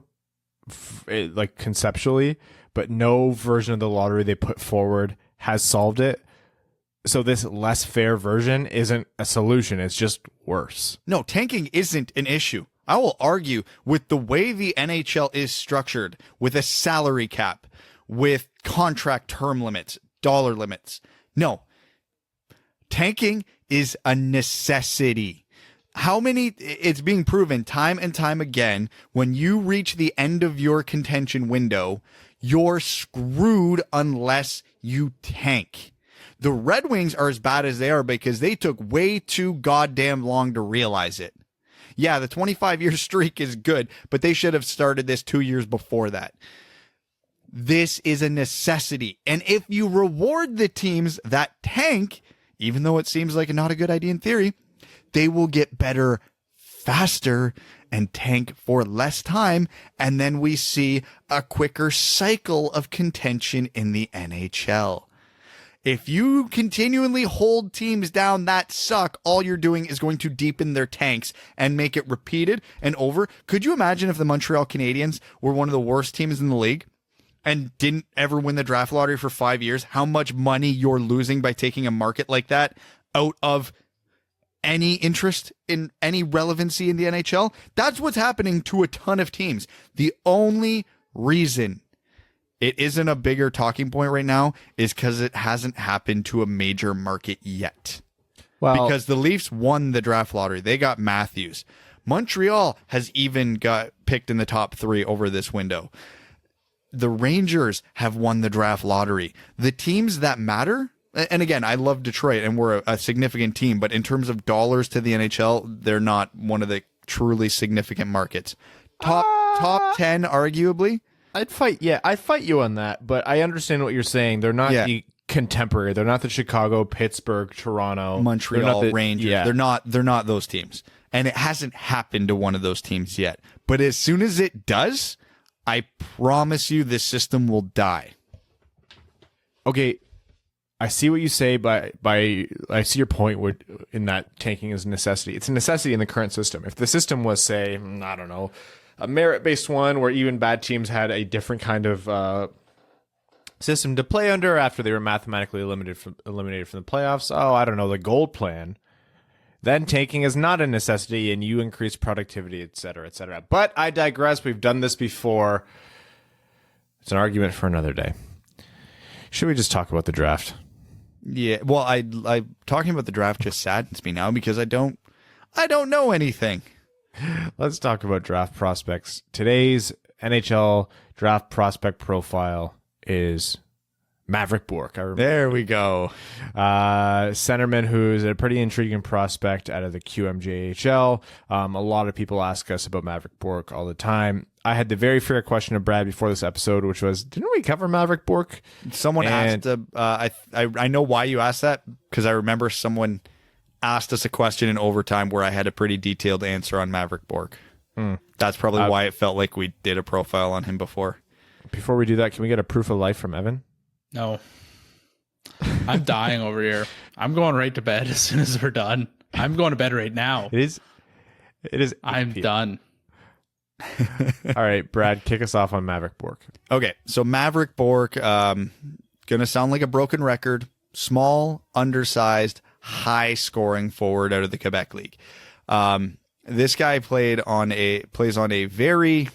like conceptually, but no version of the lottery they put forward has solved it. So this less fair version isn't a solution. It's just worse. No, tanking isn't an issue. I will argue with the way the NHL is structured, with a salary cap, with contract term limits, dollar limits. No, tanking is a necessity. it's being proven time and time again, when you reach the end of your contention window, you're screwed unless you tank. The Red Wings are as bad as they are because they took way too goddamn long to realize it. Yeah, the 25-year streak is good, but they should have started this 2 years before that. This is a necessity. And if you reward the teams that tank, even though it seems like not a good idea in theory, they will get better faster and tank for less time. And then we see a quicker cycle of contention in the NHL. If you continually hold teams down that suck, all you're doing is going to deepen their tanks and make it repeated and over. Could you imagine if the Montreal Canadiens were one of the worst teams in the league and didn't ever win the draft lottery for 5 years? How much money you're losing by taking a market like that out of any interest in any relevancy in the NHL? That's what's happening to a ton of teams. The only reason it isn't a bigger talking point right now is because it hasn't happened to a major market yet. Well, because the Leafs won the draft lottery. They got Matthews. Montreal has even got picked in the top 3 over this window. The Rangers have won the draft lottery. The teams that matter, and again, I love Detroit and we're a significant team, but in terms of dollars to the NHL, they're not one of the truly significant markets. Top 10, arguably. I'd fight you on that, but I understand what you're saying. They're not the contemporary. They're not the Chicago, Pittsburgh, Toronto, Montreal, Rangers. Yeah. They're not those teams. And it hasn't happened to one of those teams yet. But as soon as it does, I promise you this system will die. Okay, I see what you say, but I see your point in that tanking is a necessity. It's a necessity in the current system. If the system was, say, I don't know, a merit-based one where even bad teams had a different kind of system to play under after they were mathematically eliminated from the playoffs. Oh, I don't know, the gold plan. Then tanking is not a necessity and you increase productivity, et cetera, et cetera. But I digress. We've done this before. It's an argument for another day. Should we just talk about the draft? Yeah, well, I talking about the draft just saddens me now because I don't know anything. Let's talk about draft prospects. Today's NHL draft prospect profile is Mavrik Bourque. There we go. Centerman who's a pretty intriguing prospect out of the QMJHL. A lot of people ask us about Mavrik Bourque all the time. I had the very fair question of Brad before this episode, which was, didn't we cover Mavrik Bourque? Someone asked, I know why you asked that, because I remember someone asked us a question in overtime where I had a pretty detailed answer on Mavrik Bourque. That's probably why it felt like we did a profile on him before. Before we do that, can we get a proof of life from Evan? No. I'm dying over here. I'm going right to bed as soon as we're done. I'm going to bed right now. It is. I'm done. All right, Brad, kick us off on Mavrik Bourque. Okay, so Mavrik Bourque, gonna sound like a broken record. Small, undersized, high-scoring forward out of the Quebec League. This guy plays on a very,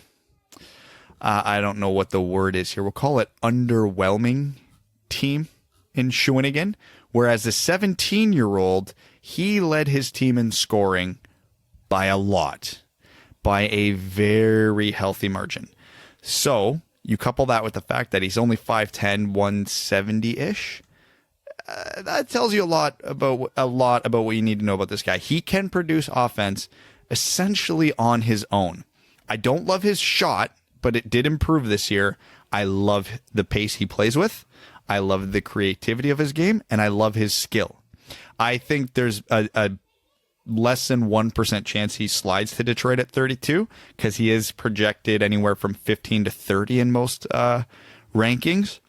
I don't know what the word is here. We'll call it underwhelming team in Shawinigan. Whereas the 17-year-old, he led his team in scoring by a lot, by a very healthy margin. So you couple that with the fact that he's only 5'10", 170-ish. That tells you a lot about what you need to know about this guy. He can produce offense essentially on his own. I don't love his shot, but it did improve this year. I love the pace he plays with. I love the creativity of his game, and I love his skill. I think there's a less than 1% chance he slides to Detroit at 32 because he is projected anywhere from 15 to 30 in most rankings.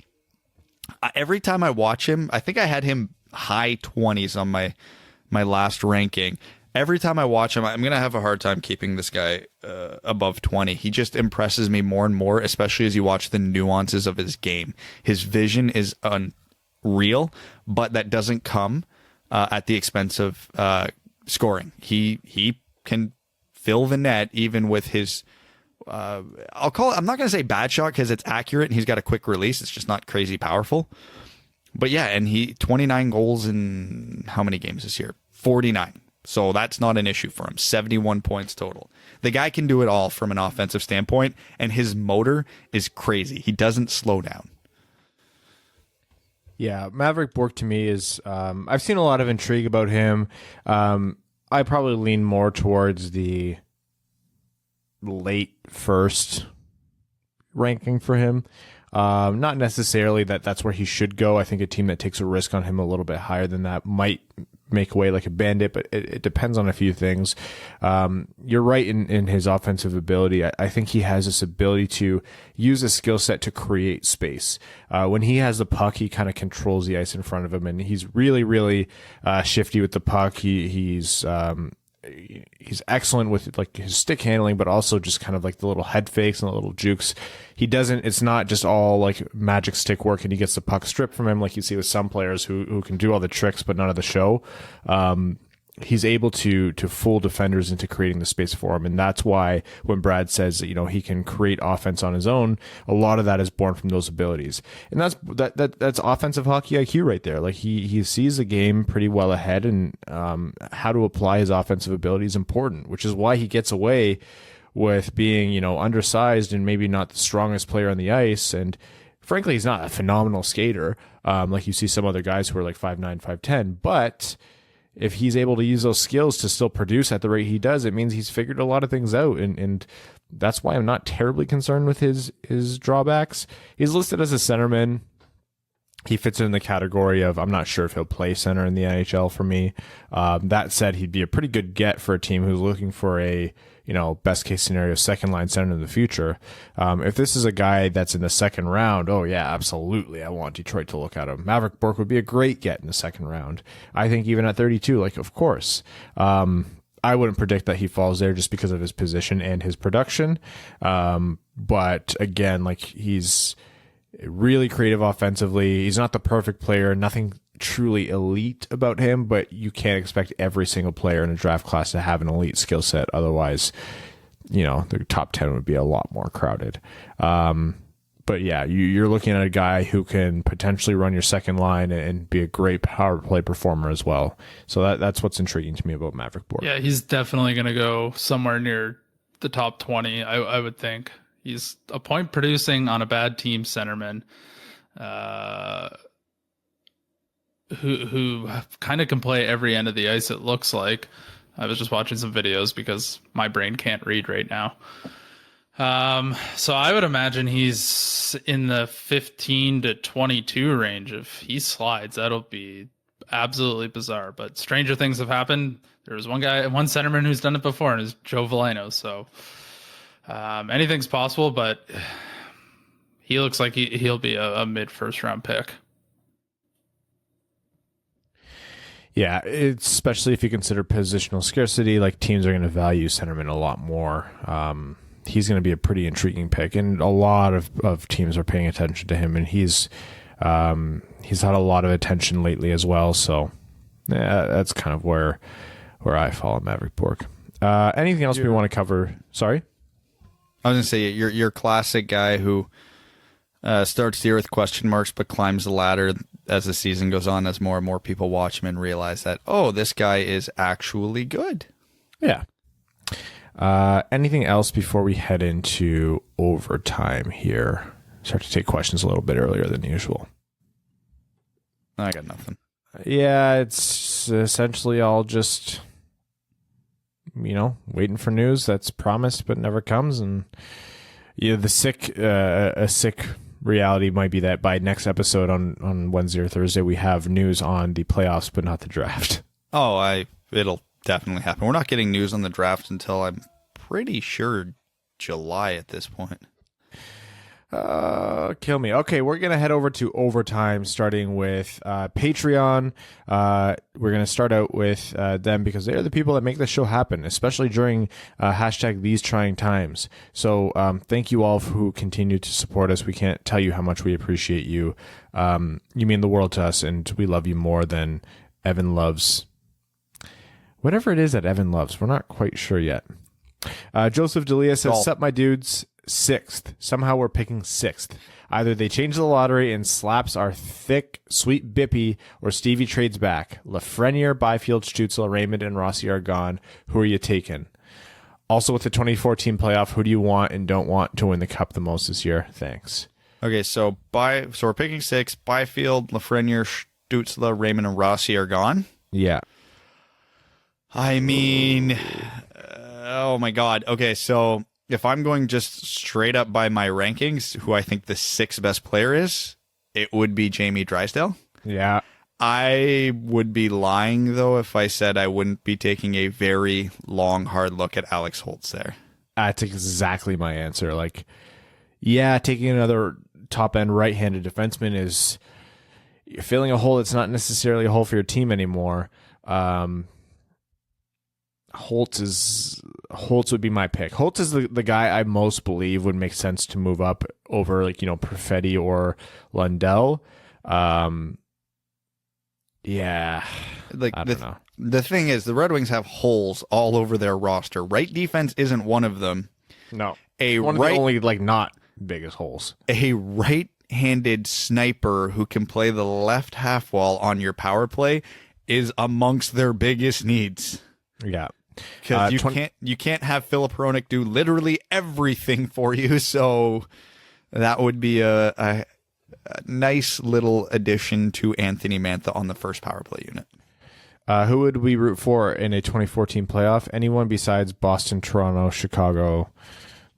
Every time I watch him, I think I had him high 20s on my last ranking. Every time I watch him, I'm going to have a hard time keeping this guy above 20. He just impresses me more and more, especially as you watch the nuances of his game. His vision is unreal, but that doesn't come at the expense of scoring. He can fill the net even with his I'm not going to say bad shot because it's accurate and he's got a quick release. It's just not crazy powerful. But yeah, and he 29 goals in how many games this year? 49. So that's not an issue for him. 71 points total. The guy can do it all from an offensive standpoint, and his motor is crazy. He doesn't slow down. Yeah, Mavrik Bourque to me is, I've seen a lot of intrigue about him. I probably lean more towards the late first ranking for him. Not necessarily that's where he should go. I think a team that takes a risk on him a little bit higher than that might make away like a bandit, but it depends on a few things. You're right in his offensive ability. I think he has this ability to use a skill set to create space. When he has the puck, he kind of controls the ice in front of him, and he's really, really shifty with the puck. He's excellent with like his stick handling, but also just kind of like the little head fakes and the little jukes. It's not just all like magic stick work and he gets the puck stripped from him like you see with some players who can do all the tricks but none of the show. He's able to fool defenders into creating the space for him, and that's why when Brad says that, he can create offense on his own, a lot of that is born from those abilities, and that's offensive hockey IQ right there. Like he sees the game pretty well ahead, and how to apply his offensive ability is important, which is why he gets away with being undersized and maybe not the strongest player on the ice, and frankly he's not a phenomenal skater like you see some other guys who are like 5'9", 5'10", but if he's able to use those skills to still produce at the rate he does, it means he's figured a lot of things out. And that's why I'm not terribly concerned with his drawbacks. He's listed as a centerman. He fits in the category of, I'm not sure if he'll play center in the NHL for me. That said, he'd be a pretty good get for a team who's looking for a, best case scenario, second line center in the future. If this is a guy that's in the second round, oh yeah, absolutely. I want Detroit to look at him. Mavrik Bourque would be a great get in the second round. I think even at 32, of course. I wouldn't predict that he falls there just because of his position and his production. But again, he's really creative offensively. He's not the perfect player, nothing truly elite about him, but you can't expect every single player in a draft class to have an elite skill set. Otherwise, the top 10 would be a lot more crowded. But yeah, you're looking at a guy who can potentially run your second line and be a great power play performer as well. So that's what's intriguing to me about Mavrik Bourque. Yeah, he's definitely going to go somewhere near the top 20, I would think. He's a point producing on a bad team centerman who kind of can play every end of the ice, it looks like. I was just watching some videos because my brain can't read right now. So I would imagine he's in the 15 to 22 range. If he slides, that'll be absolutely bizarre. But stranger things have happened. There was one centerman who's done it before, and it's Joe Veleno. So anything's possible, but he looks like he'll be a mid-first round pick. Yeah, especially if you consider positional scarcity, teams are going to value centerman a lot more. He's going to be a pretty intriguing pick, and a lot of teams are paying attention to him, and he's had a lot of attention lately as well. So yeah, that's kind of where I fall on Mavrik Bourque. Anything else we want to cover? Sorry? I was going to say, you're classic guy who starts the year with question marks but climbs the ladder as the season goes on, as more and more people watch him and realize that, oh, this guy is actually good. Yeah. Anything else before we head into overtime here? Start to take questions a little bit earlier than usual. I got nothing. Yeah, it's essentially all just, waiting for news that's promised but never comes. And a sick reality might be that by next episode on Wednesday or Thursday, we have news on the playoffs, but not the draft. Oh, it'll definitely happen. We're not getting news on the draft until I'm pretty sure July at this point. Kill me. Okay, we're going to head over to overtime, starting with Patreon. We're going to start out with them because they're the people that make this show happen, especially during hashtag these trying times. So thank you all who continue to support us. We can't tell you how much we appreciate you. You mean the world to us, and we love you more than Evan loves. Whatever it is that Evan loves, we're not quite sure yet. Joseph Delia says, "Sup, my dudes. 6th. Somehow we're picking 6th. Either they change the lottery and slaps our thick, sweet Bippy, or Stevie trades back. Lafreniere, Byfield, Stützle, Raymond, and Rossi are gone. Who are you taking? Also, with the 2014 playoff, who do you want and don't want to win the cup the most this year? Thanks. Okay, so we're picking 6. Byfield, Lafreniere, Stützle, Raymond, and Rossi are gone. Yeah. I mean, oh my God. Okay, so if I'm going just straight up by my rankings, who I think the 6th best player is, it would be Jamie Drysdale. Yeah. I would be lying, though, if I said I wouldn't be taking a very long, hard look at Alex Holtz there. That's exactly my answer. Like, yeah, taking another top-end right-handed defenseman is filling a hole that's not necessarily a hole for your team anymore. Holtz would be my pick. Holtz is the guy I most believe would make sense to move up over, like, Perfetti or Lundell. Yeah, like I don't know. The thing is, the Red Wings have holes all over their roster. Right defense isn't one of them. No, one of the only not biggest holes. A right-handed sniper who can play the left half wall on your power play is amongst their biggest needs. Yeah. Because you can't have Filip Hronek do literally everything for you, so that would be a nice little addition to Anthony Mantha on the first power play unit. Who would we root for in a 2014 playoff? Anyone besides Boston, Toronto, Chicago,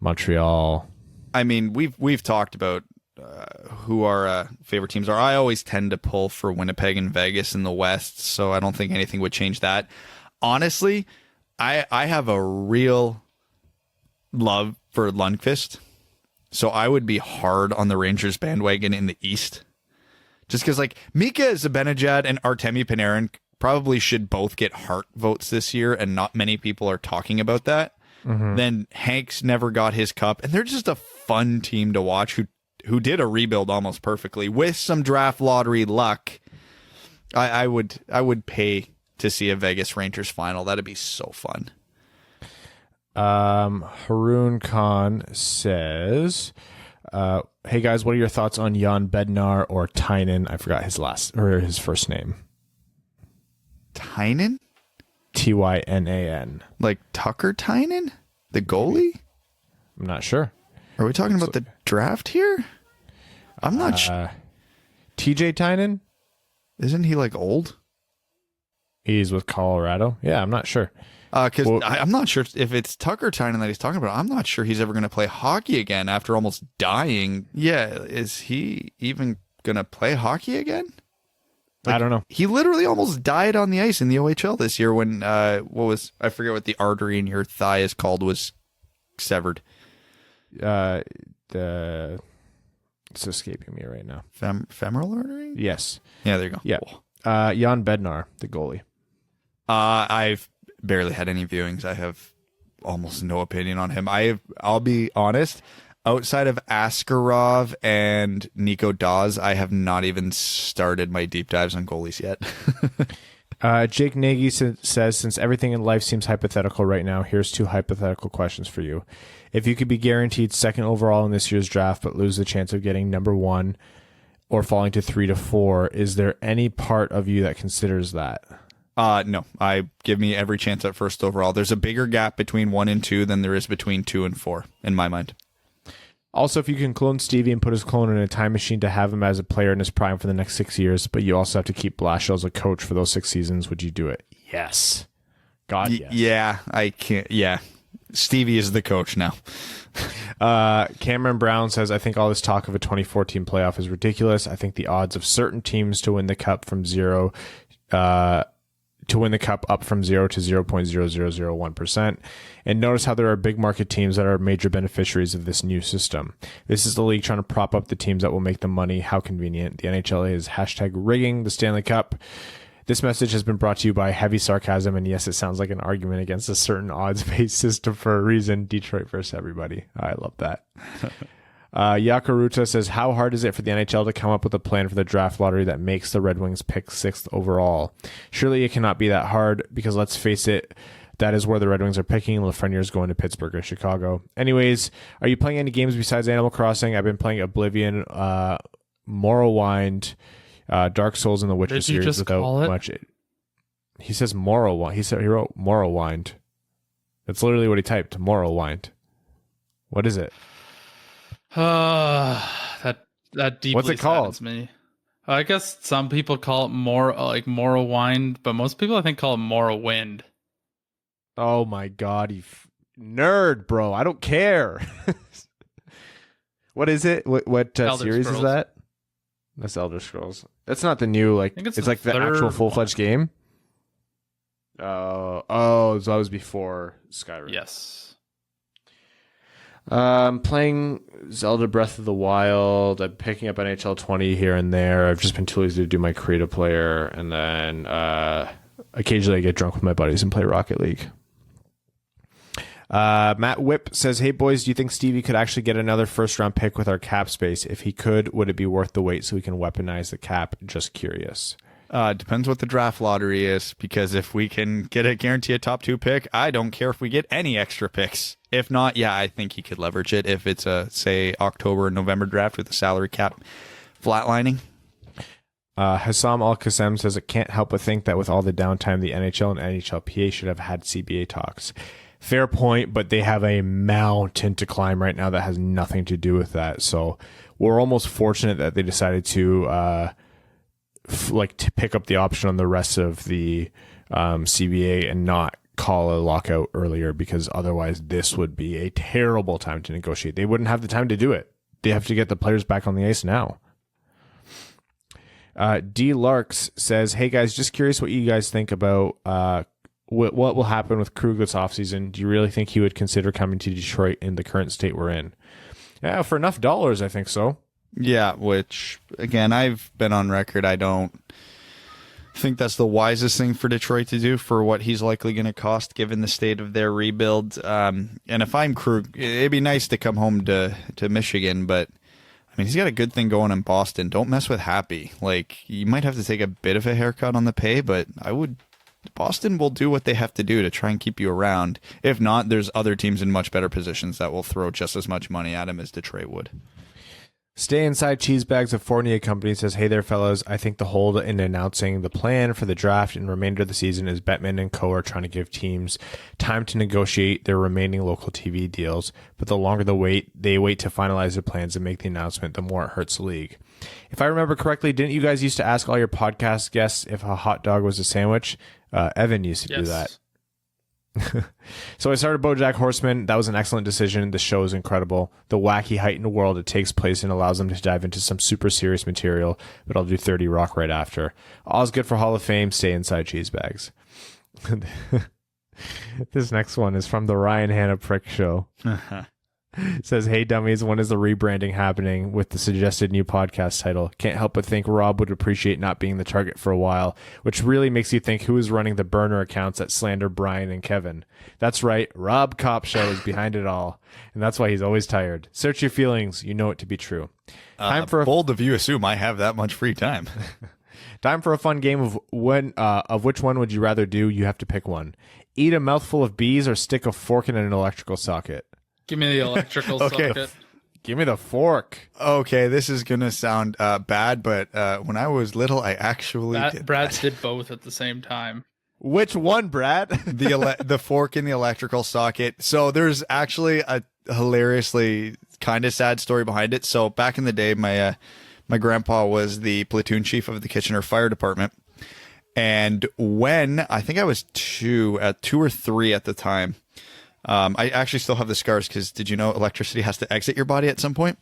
Montreal? I mean, we've talked about who our favorite teams are. I always tend to pull for Winnipeg and Vegas in the West, so I don't think anything would change that. Honestly, I have a real love for Lundqvist, so I would be hard on the Rangers bandwagon in the East. Just because, Mika Zibanejad and Artemi Panarin probably should both get Hart votes this year, and not many people are talking about that. Mm-hmm. Then Hanks never got his cup, and they're just a fun team to watch who did a rebuild almost perfectly with some draft lottery luck. I would pay to see a Vegas Rangers final. That'd be so fun. Haroon Khan says, hey guys, what are your thoughts on Jan Bednar or Tynan? I forgot his first name. Tynan? Tynan. Like Tucker Tynan? The goalie? I'm not sure. Are we talking about the draft here? I'm not sure. TJ Tynan? Isn't he old? He's with Colorado. Yeah, I'm not sure. Because I'm not sure if it's Tucker Tynan that he's talking about. I'm not sure he's ever going to play hockey again after almost dying. Yeah, is he even going to play hockey again? I don't know. He literally almost died on the ice in the OHL this year when I forget what the artery in your thigh is called, was severed. It's escaping me right now. Femoral artery? Yes. Yeah, there you go. Yeah. Cool. Jan Bednar, the goalie. I've barely had any viewings. I have almost no opinion on him. I'll be honest, outside of Askarov and Nico Dawes, I have not even started my deep dives on goalies yet. Jake Nagy says, since everything in life seems hypothetical right now, here's 2 hypothetical questions for you. If you could be guaranteed 2nd overall in this year's draft, but lose the chance of getting number 1 or falling to 3 to 4, is there any part of you that considers that? No, give me every chance at 1st overall. There's a bigger gap between 1 and 2 than there is between 2 and 4 in my mind. Also, if you can clone Stevie and put his clone in a time machine to have him as a player in his prime for the next 6 years, but you also have to keep Blashill as a coach for those 6 seasons, would you do it? Yes. God, yes. Yeah, I can't. Yeah. Stevie is the coach now. Cameron Brown says, I think all this talk of a 2014 playoff is ridiculous. I think the odds of certain teams to win the cup from zero to win the cup up from 0 to 0.0001%. And notice how there are big market teams that are major beneficiaries of this new system. This is the league trying to prop up the teams that will make the money. How convenient. The NHL is #rigging the Stanley Cup. This message has been brought to you by heavy sarcasm, and yes, it sounds like an argument against a certain odds-based system for a reason. Detroit versus everybody. I love that. Yakaruta says, how hard is it for the NHL to come up with a plan for the draft lottery that makes the Red Wings pick 6th overall? Surely it cannot be that hard, because let's face it, that is where the Red Wings are picking. Lafreniere's going to Pittsburgh or Chicago. Anyways, are you playing any games besides Animal Crossing? I've been playing Oblivion, Morrowind, Dark Souls, and the Witcher Did you series just without call it? much. He says Morrowind. He wrote Morrowind. That's literally what he typed. Morrowind. What is it? That deeply What's it called? saddens me. I guess some people call it more like Morrowind, but most people I think call it Morrowind. Oh my god, you nerd, bro! I don't care. What is it? What Elder series Scrolls. is that? That's Elder Scrolls. That's not the new I think it's the like the third actual full-fledged one. game. So that was before Skyrim. Yes. Playing Zelda Breath of the Wild. I'm picking up NHL 20 here and there. I've just been too lazy to do my creative player, and then occasionally I get drunk with my buddies and play Rocket League. Matt Whip says, "Hey boys, do you think Stevie could actually get another first-round pick with our cap space? If he could, would it be worth the wait so we can weaponize the cap? Just curious." Depends what the draft lottery is, because if we can guarantee a top 2 pick, I don't care if we get any extra picks. If not, yeah, I think he could leverage it if it's a, say, October or November draft with the salary cap flatlining. Hassam Al-Qassem says, "I can't help but think that with all the downtime, the NHL and NHLPA should have had CBA talks." Fair point, but they have a mountain to climb right now that has nothing to do with that. So we're almost fortunate that they decided to to pick up the option on the rest of the CBA and not call a lockout earlier, because otherwise this would be a terrible time to negotiate. They wouldn't have the time to do it. They have to get the players back on the ice now. D. Larks says, "Hey guys, just curious what you guys think about what will happen with Krug this offseason. Do you really think he would consider coming to Detroit in the current state we're in?" Yeah, for enough dollars, I think so. Yeah, which, again, I've been on record. I don't think that's the wisest thing for Detroit to do for what he's likely going to cost given the state of their rebuild. And if I'm Krug, it'd be nice to come home to Michigan, but I mean, he's got a good thing going in Boston. Don't mess with Happy. Like, you might have to take a bit of a haircut on the pay, but Boston will do what they have to do to try and keep you around. If not, there's other teams in much better positions that will throw just as much money at him as Detroit would. Stay Inside Cheese Bags of Fournier Company says, "Hey there, fellas. I think the hold in announcing the plan for the draft and remainder of the season is Bettman and co. are trying to give teams time to negotiate their remaining local TV deals, but the longer they wait to finalize their plans and make the announcement, the more it hurts the league. If I remember correctly, didn't you guys used to ask all your podcast guests if a hot dog was a sandwich? Evan used to do that. So I started BoJack Horseman. That was an excellent decision. The show is incredible. The wacky, heightened world it takes place in allows them to dive into some super serious material, but I'll do 30 Rock right after. All's good for Hall of Fame. Stay inside cheese bags." This next one is from the Ryan Hanna Prick Show. It says, "Hey dummies, when is the rebranding happening with the suggested new podcast title? Can't help but think Rob would appreciate not being the target for a while, which really makes you think who is running the burner accounts that slander Brian and Kevin. That's right, Rob Kopp Show is behind it all, and that's why he's always tired. Search your feelings, you know it to be true." Time for bold of you assume I have that much free time. Time for a fun game of which one would you rather do? You have to pick one. Eat a mouthful of bees or stick a fork in an electrical socket. Give me the electrical Okay. socket. Give me the fork. Okay, this is going to sound bad, but when I was little, I actually did Brad that. did both at the same time. Which one, Brad? The fork in the electrical socket. So there's actually a hilariously kind of sad story behind it. So back in the day, my grandpa was the platoon chief of the Kitchener Fire Department. And when I think I was two or three at the time, I actually still have the scars because did you know electricity has to exit your body at some point?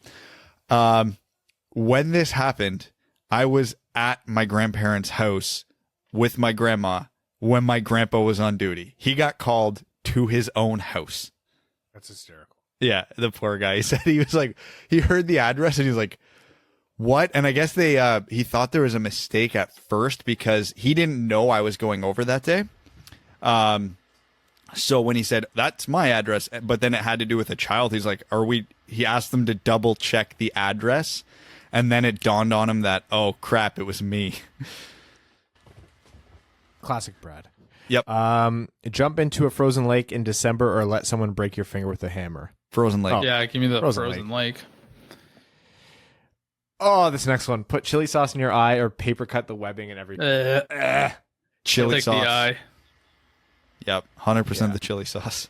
When this happened, I was at my grandparents' house with my grandma when my grandpa was on duty. He got called to his own house. That's hysterical. Yeah, the poor guy. He said he was like, he heard the address and he was like, what? And I guess he thought there was a mistake at first because he didn't know I was going over that day. So when he said, that's my address, but then it had to do with a child, he's like, he asked them to double check the address. And then it dawned on him that, oh crap, it was me. Classic Brad. Yep. Jump into a frozen lake in December or let someone break your finger with a hammer. Frozen Lake. Oh. Yeah, give me the Frozen Frozen Lake. Oh, this next one. Put chili sauce in your eye or paper cut the webbing and everything. Chili Take sauce. the eye. Yep. 100% Yeah. the chili sauce.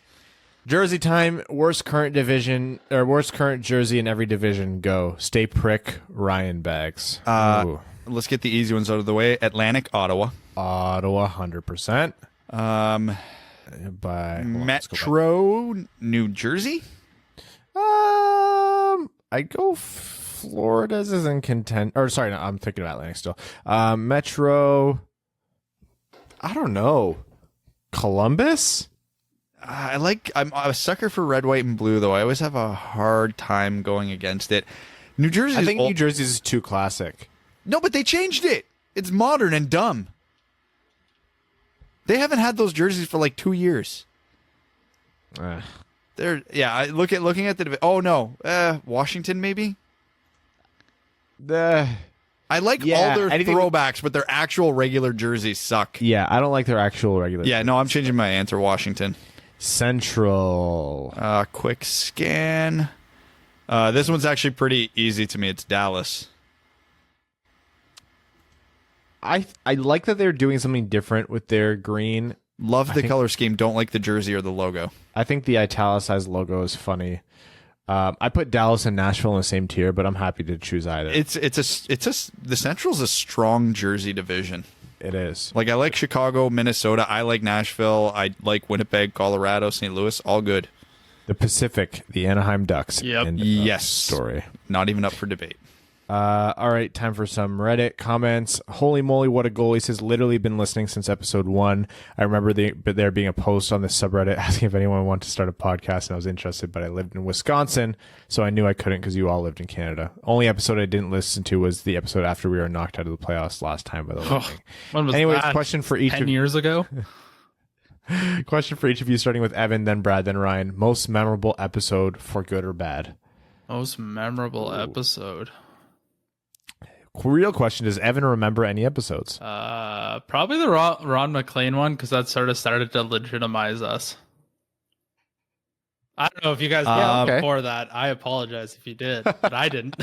Jersey time. Worst current division or worst current jersey in every division. Go. Stay prick. Ryan Bags. Ooh. Let's get the easy ones out of the way. Atlantic, Ottawa. Ottawa, 100%. Um, By Metro, New Jersey. I go Florida's is in content. Or sorry, no, I'm thinking of Atlantic still. Metro. I don't know. Columbus. I'm a sucker for red, white, and blue, though. I always have a hard time going against it. New Jersey. I think New Jersey's is too classic. No, but they changed it. It's modern and dumb. They haven't had those jerseys for like 2 years. They're looking at the. Oh no, Washington maybe. I like all their throwbacks, but their actual regular jerseys suck. Yeah, I don't like their actual regular. Yeah, no, I'm changing my answer. Washington. Central. Quick scan. This one's actually pretty easy to me. It's Dallas. I like that they're doing something different with their green. Love the color scheme. Don't like the jersey or the logo. I think the italicized logo is funny. I put Dallas and Nashville in the same tier, but I'm happy to choose either. The Central's a strong jersey division. It is. Like I like Chicago, Minnesota. I like Nashville. I like Winnipeg, Colorado, St. Louis. All good. The Pacific, the Anaheim Ducks. Yep. Yes. Story. Not even up for debate. All right, time for some Reddit comments. Holy moly, what a goal. He says, literally been listening since episode 1. I remember there being a post on the subreddit asking if anyone wanted to start a podcast, and I was interested, but I lived in Wisconsin, so I knew I couldn't because you all lived in Canada. Only episode I didn't listen to was the episode after we were knocked out of the playoffs last time by the Lightning. When was Anyways, that? question for each 10 years ago? Question for each of you, starting with Evan, then Brad, then Ryan. Most memorable episode, for good or bad? Most memorable episode. Real question, does Evan remember any episodes? Probably the Ron McLean one, because that sort of started to legitimize us. I don't know if you guys did before that. I apologize if you did, but I didn't.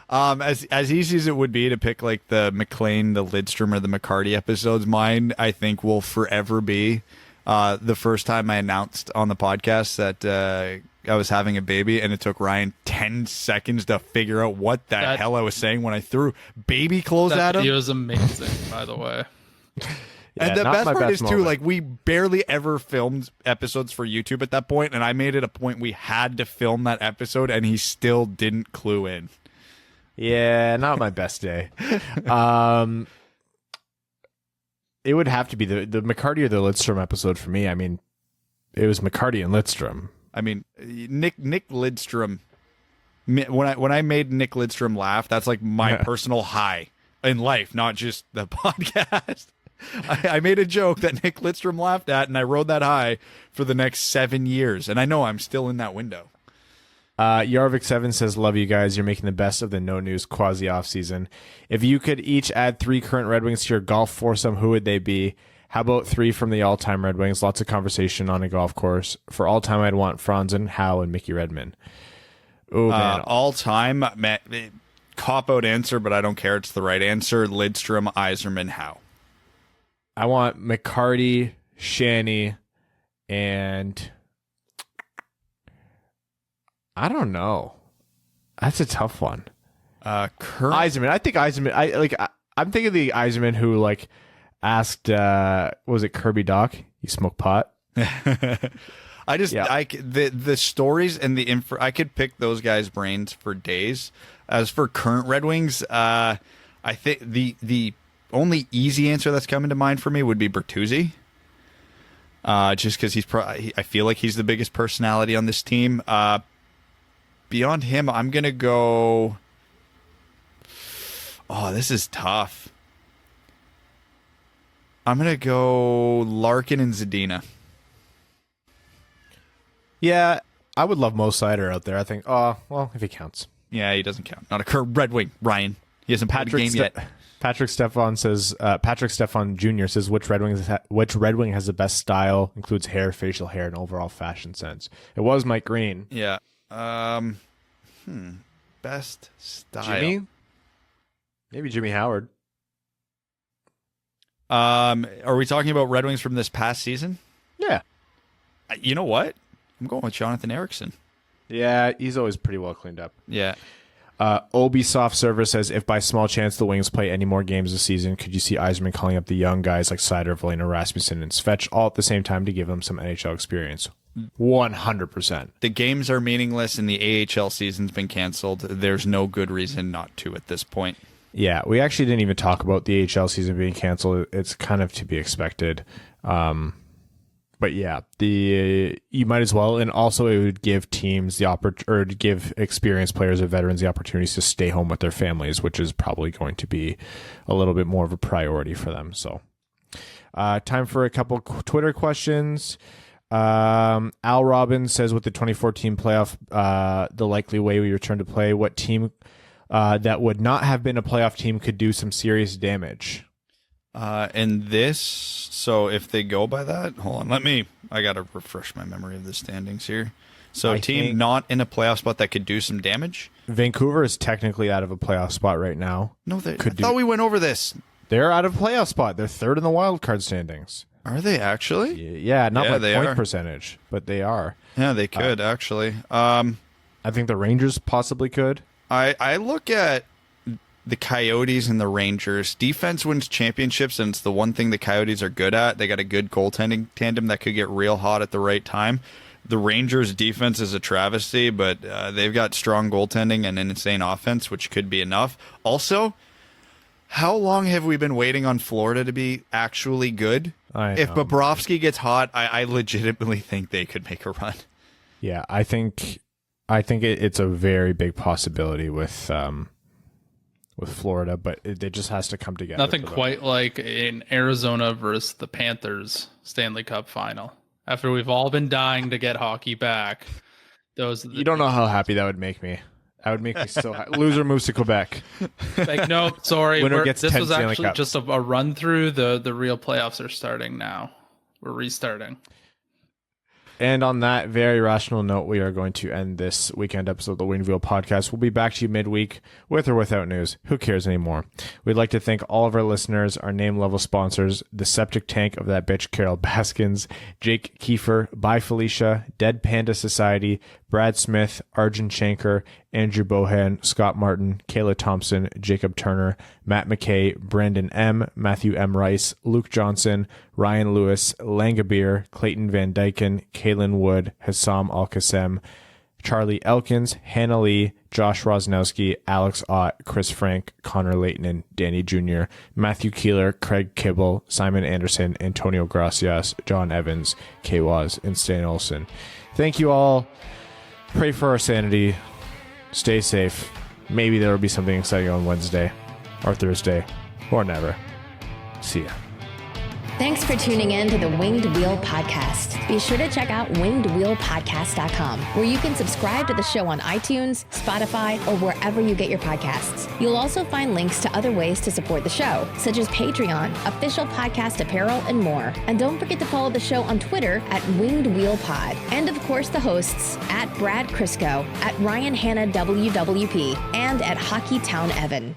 As easy as it would be to pick like the McLean, the Lidstrom, or the McCarty episodes, mine I think will forever be the first time I announced on the podcast that I was having a baby, and it took Ryan 10 seconds to figure out what the hell I was saying when I threw baby clothes at him. It was amazing, by the way. And the best part is too, like, we barely ever filmed episodes for YouTube at that point, and I made it a point we had to film that episode, and he still didn't clue in. Yeah, not my best day. It would have to be the McCarty or the Lidstrom episode for me. I mean, it was McCarty and Lidstrom. I mean, Nick Lidstrom. When I made Nick Lidstrom laugh, that's like my personal high in life, not just the podcast. I made a joke that Nick Lidstrom laughed at, and I rode that high for the next 7 years. And I know I'm still in that window. Yarvik7 says, love you guys. You're making the best of the no news quasi off season. If you could each add 3 current Red Wings to your golf foursome, who would they be? How about 3 from the all-time Red Wings? Lots of conversation on a golf course. For all-time, I'd want Franzen, Howe, and Mickey Redmond. Oh, man. All-time, cop-out answer, but I don't care. It's the right answer. Lidstrom, Yzerman, Howe. I want McCarty, Shanny, and I don't know. That's a tough one. Yzerman. I think Yzerman. I'm thinking of the Yzerman who asked, was it Kirby Doc? You smoke pot? The stories and the info. I could pick those guys' brains for days. As for current Red Wings, I think the only easy answer that's coming to mind for me would be Bertuzzi. Just because I feel like he's the biggest personality on this team. Beyond him, I'm gonna go. Oh, this is tough. I'm gonna go Larkin and Zadina. Yeah, I would love Mo Sider out there. I think. Oh, well, if he counts. Yeah, he doesn't count. Not a current Red Wing. Ryan. He hasn't played a game yet. Patrick Stefan Jr. says which Red Wing has the best style, includes hair, facial hair, and overall fashion sense. It was Mike Green. Yeah. Best style. Jimmy? Maybe Jimmy Howard. Are we talking about Red Wings from this past season? Yeah. You know what? I'm going with Jonathan Ericsson. Yeah, he's always pretty well cleaned up. Yeah. Obi Soft Server says, if by small chance the Wings play any more games this season, could you see Yzerman calling up the young guys like Seider, Velena, Rasmussen, and Svech all at the same time to give them some NHL experience? 100%. The games are meaningless and the AHL season's been canceled. There's no good reason not to at this point. Yeah, we actually didn't even talk about the AHL season being canceled. It's kind of to be expected. But yeah, you might as well, and also it would give teams to give experienced players or veterans the opportunities to stay home with their families, which is probably going to be a little bit more of a priority for them. So, time for a couple Twitter questions. Al Robbins says, with the 2014 playoff, the likely way we return to play, what team that would not have been a playoff team could do some serious damage? And this, so if they go by that, hold on, I got to refresh my memory of the standings here. So a team not in a playoff spot that could do some damage? Vancouver is technically out of a playoff spot right now. No, I thought we went over this. They're out of a playoff spot. They're third in the wild card standings. Are they actually? Yeah, not by point percentage, but they are. Yeah, they could actually. I think the Rangers possibly could. I look at the Coyotes and the Rangers. Defense wins championships, and it's the one thing the Coyotes are good at. They got a good goaltending tandem that could get real hot at the right time. The Rangers' defense is a travesty, but they've got strong goaltending and an insane offense, which could be enough. Also, how long have we been waiting on Florida to be actually good? If Bobrovsky gets hot, I legitimately think they could make a run. Yeah, I think it's a very big possibility with Florida, but it just has to come together. Nothing quite like in Arizona versus the Panthers Stanley Cup final. After we've all been dying to get hockey back, you don't know how happy that would make me. That would make me so happy. Loser moves to Quebec. Like, no, sorry. Winner gets this 10 was Stanley actually Cups. just a run through. The real playoffs are starting now. We're restarting. And on that very rational note, we are going to end this weekend episode of the Winged Wheel Podcast. We'll be back to you midweek with or without news. Who cares anymore? We'd like to thank all of our listeners, our name-level sponsors, the septic tank of that bitch Carol Baskins, Jake Kiefer, Bye Felicia, Dead Panda Society, Brad Smith, Arjun Shankar, Andrew Bohan, Scott Martin, Kayla Thompson, Jacob Turner, Matt McKay, Brandon M., Matthew M. Rice, Luke Johnson, Ryan Lewis, Langabir, Clayton Van Dyken, Kaylin Wood, Hassam Al-Qassem, Charlie Elkins, Hannah Lee, Josh Rosnowski, Alex Ott, Chris Frank, Connor Leighton, Danny Jr., Matthew Keeler, Craig Kibble, Simon Anderson, Antonio Gracias, John Evans, Kay Waz, and Stan Olson. Thank you all. Pray for our sanity. Stay safe. Maybe there will be something exciting on Wednesday or Thursday or never. See ya. Thanks for tuning in to the Winged Wheel Podcast. Be sure to check out wingedwheelpodcast.com, where you can subscribe to the show on iTunes, Spotify, or wherever you get your podcasts. You'll also find links to other ways to support the show, such as Patreon, official podcast apparel, and more. And don't forget to follow the show on Twitter at Winged Wheel Pod. And of course, the hosts at Brad Crisco, at Ryan Hanna WWP, and at Hockey Town Evan.